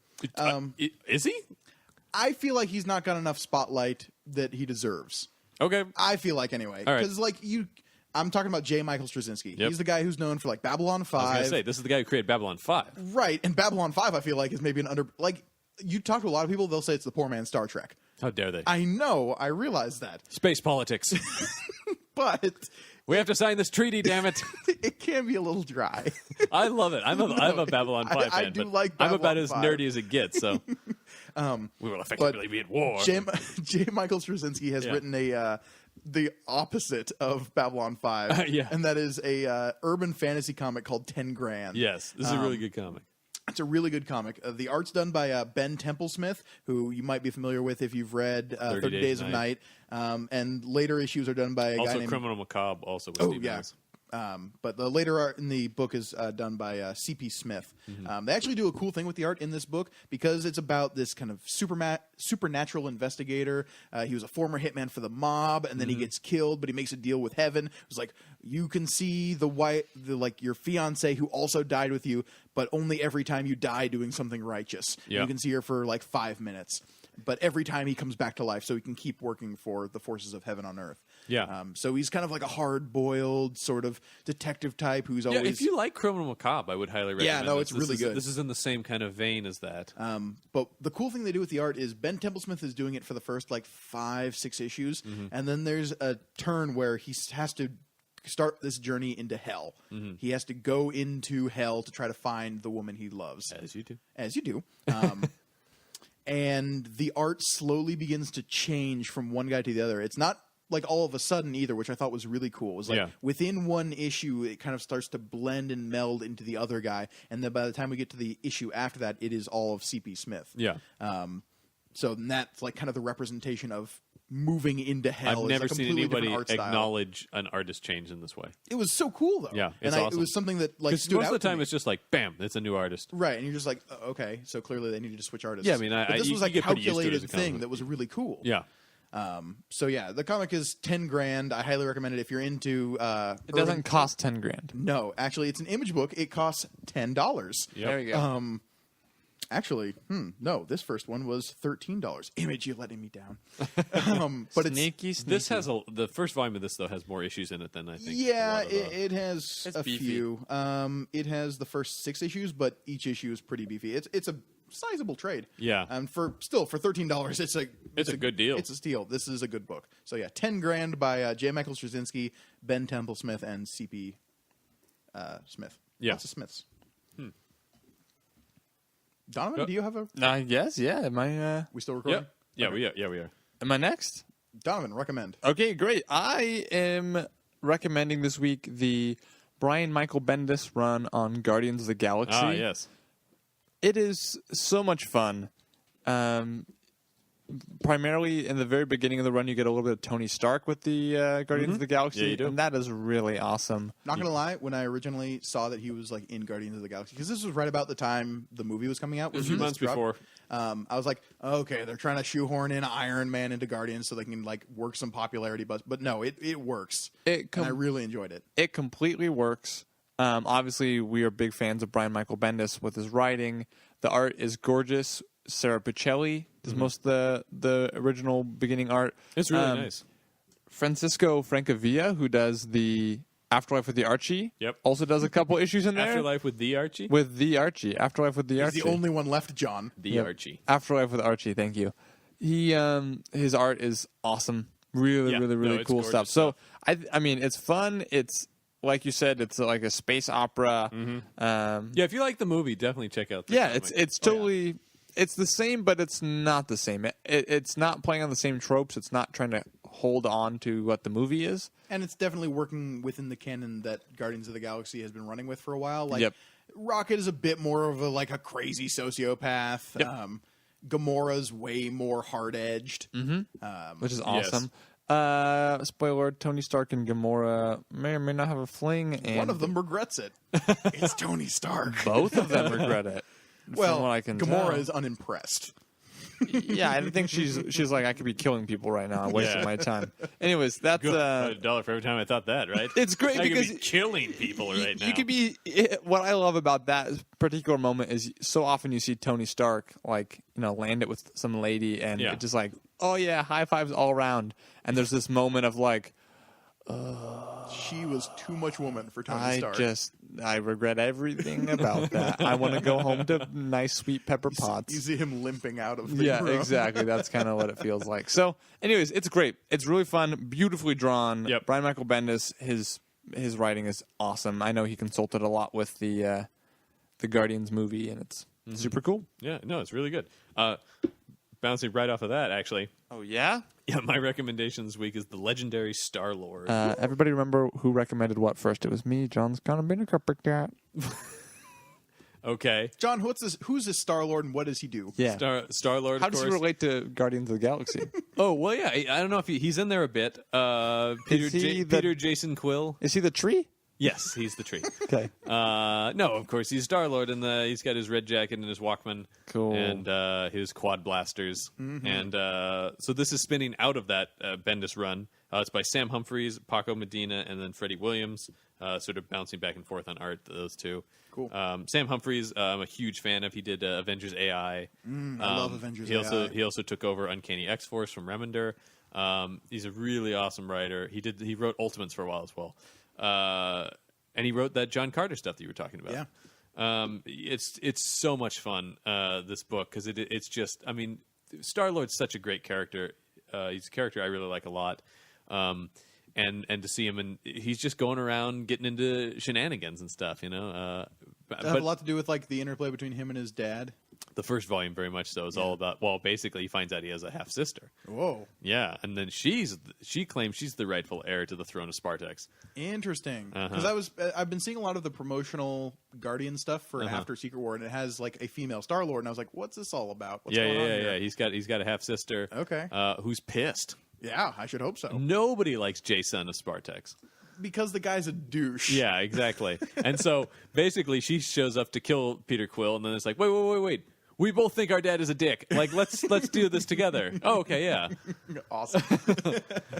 Is he? I feel like he's not got enough spotlight that he deserves. Okay. I feel like anyway. All right. Because I'm talking about J. Michael Straczynski. Yep. He's the guy who's known for like Babylon 5. I was going to say, this is the guy who created Babylon 5. Right, and Babylon 5 I feel like is maybe you talk to a lot of people, they'll say it's the poor man's Star Trek. How dare they? I know, I realize that. Space politics. But We have to sign this treaty, damn it. it can be a little dry. I love it. I'm a Babylon 5 fan. I do but like I'm about Babylon as 5. nerdy as it gets, so we will effectively be at war. J. Michael Straczynski has written the opposite of Babylon 5. Yeah. And that is a urban fantasy comic called 10 Grand. Yes, this is a really good comic. It's a really good comic. The art's done by Ben Templesmith, who you might be familiar with if you've read 30 Days of Night. And later issues are done by a guy Also, named... Criminal Macabre, also with Oh, Steve yeah. Mills. But the later art in the book is done by C.P. Smith. They actually do a cool thing with the art in this book because it's about this kind of supernatural investigator. He was a former hitman for the mob, and then he gets killed, but he makes a deal with heaven. It was like, you can see your fiance who also died with you, but only every time you die doing something righteous. Yeah. You can see her for like 5 minutes. But every time he comes back to life, so he can keep working for the forces of heaven on earth. Yeah. So he's kind of like a hard-boiled sort of detective type who's always... Yeah, if you like Criminal Macabre, I would highly recommend no, this. it's really good. This is in the same kind of vein as that. But the cool thing they do with the art is Ben Templesmith is doing it for the first 5-6 issues, and then there's a turn where he has to start this journey into hell. He has to go into hell to try to find the woman he loves. As you do. As you do. And the art slowly begins to change from one guy to the other. It's not like all of a sudden either, which I thought was really cool. It was like within one issue, it kind of starts to blend and meld into the other guy. And then by the time we get to the issue after that, it is all of C.P. Smith. Yeah. So that's like kind of the representation of moving into hell. I've never seen anybody art style. acknowledge an artist change in this way. It was so cool though. Yeah, it's and awesome. It was something that like Because stood most out of the time to me. it's just like, bam, it's a new artist. Right, and you're just like, okay, so clearly they needed to switch artists. Yeah, I mean, but this you was like a get pretty used to it as calculated a comic thing book. that was really cool. Yeah. So yeah, the comic is 10 grand. I highly recommend it if you're into. It doesn't cost 10 grand. No, actually, it's an image book. It costs $10. Yep. There you go. Actually, no, this first one was $13. Image, you're letting me down. But Sneaky. This has the first volume of this though has more issues in it than I think. yeah, a lot of the- it has It's a beefy. few. It has the first 6 issues, but each issue is pretty beefy. It's a sizable trade. Yeah. And for $13, it's a good deal. It's a steal. This is a good book. So yeah, 10 grand by J. Michael Straczynski, Ben Templesmith, and C.P. Smith. Yeah. Lots of Smiths. Donovan, do you have a? Yes, yeah. Am I We still recording? Yeah, we are. am I next? Donovan, recommend. Okay, great. I am recommending this week the Brian Michael Bendis run on Guardians of the Galaxy. Ah, yes. It is so much fun. Primarily in the very beginning of the run, you get a little bit of Tony Stark with the Guardians of the Galaxy, Yeah, you do. and that is really awesome. Not gonna lie, when I originally saw that he was like in Guardians of the Galaxy, because this was right about the time the movie was coming out, A few months before. I was like, okay, they're trying to shoehorn in Iron Man into Guardians so they can like work some popularity buzz. But no, it works, and I really enjoyed it. It completely works. Obviously, we are big fans of Brian Michael Bendis with his writing. The art is gorgeous. Sarah Pichelli does most of the original beginning art. It's really nice. Francisco Francavilla, who does the Afterlife with the Archie, also does a couple issues in there. Afterlife with the Archie? With the Archie. Afterlife with the He's Archie. the only one left, John. The Archie. Afterlife with Archie, thank you. He his art is awesome. Really, Yeah. really, No, really it's cool gorgeous stuff. So I mean, it's fun. It's like you said, it's like a space opera. Yeah, if you like the movie, definitely check out the Yeah, comic. it's totally it's the same, but it's not the same. It's not playing on the same tropes. It's not trying to hold on to what the movie is. And it's definitely working within the canon that Guardians of the Galaxy has been running with for a while. Like, Yep. Rocket is a bit more of a crazy sociopath. Yep. Gamora's way more hard-edged. Which is awesome. Spoiler alert, Tony Stark and Gamora may or may not have a fling, and One of them regrets it. It's Tony Stark. both of them regret it. Well, from what I can Gamora tell. is unimpressed. Yeah, I think she's like, I could be killing people right now. I'm wasting my time. Anyways, that's $1 for every time I thought that, right? It's great I because could be killing people right now. you could be. What I love about that particular moment is so often you see Tony Stark land it with some lady, and it's just like, oh yeah, high fives all around. And there's this moment of like, she was too much woman for Tony Stark. I regret everything about that. I want to go home to nice sweet pepper pots. You see him limping out of the Yeah, room. exactly. That's kind of what it feels like. So, anyways, it's great. It's really fun, beautifully drawn. Yep. Brian Michael Bendis, his writing is awesome. I know he consulted a lot with the Guardians movie, and it's super cool. Yeah, no, it's really good. Bouncing right off of that, actually. Oh yeah. Yeah, my recommendation this week is the legendary Star-Lord. Everybody remember who recommended what first? It was me. John's kind of been a copycat. Okay. John, who's this Star-Lord and what does he do? Yeah. Star-Lord, How of does course. he relate to Guardians of the Galaxy? Oh, well, yeah. I don't know if he's in there a bit. Peter Jason Quill. Is he the tree? Yes, he's the tree. Okay. No, of course, he's Star-Lord, and he's got his red jacket and his Walkman. Cool. And his quad blasters. And so this is spinning out of that Bendis run. It's by Sam Humphries, Paco Medina, and then Freddie Williams, sort of bouncing back and forth on art, those two. Cool. Sam Humphries, I'm a huge fan of. He did Avengers AI. I love Avengers AI. AI. He also took over Uncanny X-Force from Remender. He's a really awesome writer. He wrote Ultimates for a while as well. And he wrote that John Carter stuff that you were talking about. Yeah. It's so much fun, this book, because it's just, I mean, Star-Lord's such a great character. He's a character I really like a lot. And to see him, and he's just going around getting into shenanigans and stuff, you know. Does that have a lot to do with like the interplay between him and his dad? The first volume, very much so, is all about. Well, basically, he finds out he has a half sister. Whoa, Yeah, and then she claims she's the rightful heir to the throne of Spartax. interesting. Because I've been seeing a lot of the promotional Guardian stuff for after Secret War, and it has like a female Star-Lord, and I was like, what's this all about? What's going on here? He's got a half sister. Okay. Who's pissed? Yeah, I should hope so. Nobody likes Jason of Spartax. Because the guy's a douche. Yeah, exactly. And so basically, she shows up to kill Peter Quill, and then it's like, wait. We both think our dad is a dick. Like, let's do this together. Oh, okay, yeah. Awesome.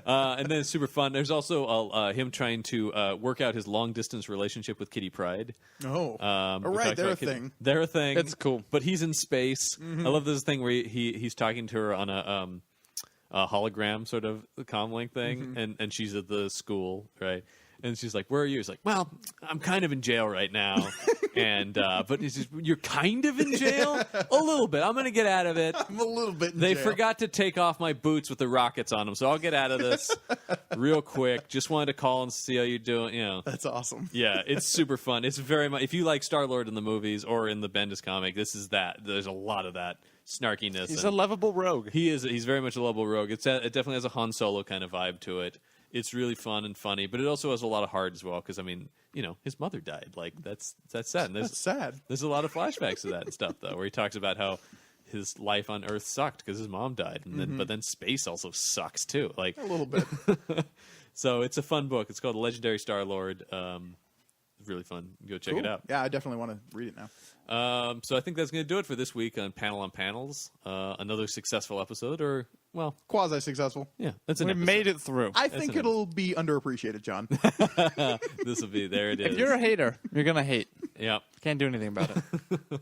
And then it's super fun. There's also him trying to work out his long distance relationship with Kitty Pryde. Oh, all We right, talked they're a about Kitty- thing. They're a thing. It's cool. But he's in space. I love this thing where he's talking to her on a hologram sort of comlink thing, and she's at the school, right? And she's like, "Where are you?" He's like, "Well, I'm kind of in jail right now." And but he's just, "You're kind of in jail? A little bit. I'm going to get out of it." I'm a little bit in They jail. forgot to take off my boots with the rockets on them, so I'll get out of this real quick. Just wanted to call and see how you're doing. You know, That's awesome. yeah, it's super fun. It's very much, if you like Star-Lord in the movies or in the Bendis comic, this is that. There's a lot of that snarkiness. He's and a lovable rogue. he's very much a lovable rogue. It definitely has a Han Solo kind of vibe to it. It's really fun and funny, but it also has a lot of heart as well, because I mean, you know, his mother died. Like that's sad. And That's sad. there's a lot of flashbacks to that and stuff, though, where he talks about how his life on Earth sucked because his mom died, and then but then space also sucks too. Like A little bit. so, it's a fun book. It's called The Legendary Star-Lord. Really fun. Go check it Cool. out. Yeah, I definitely want to read it now. So I think that's going to do it for this week on Panel on Panels. Another successful episode, or well, Quasi-successable. yeah, that's an We episode. made it through. I think an it'll be underappreciated, John. This will be there. It is. If you're a hater, you're gonna hate. Yeah. Can't do anything about it.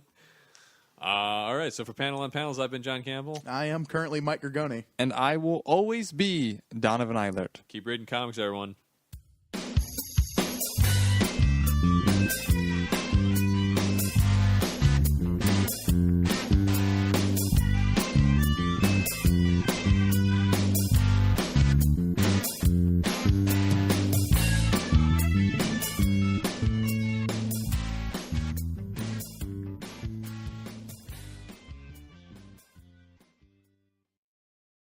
All right. So for Panel on Panels, I've been John Campbell. I am currently Mike Gargoni. And I will always be Donovan Eilert. Keep reading comics, everyone.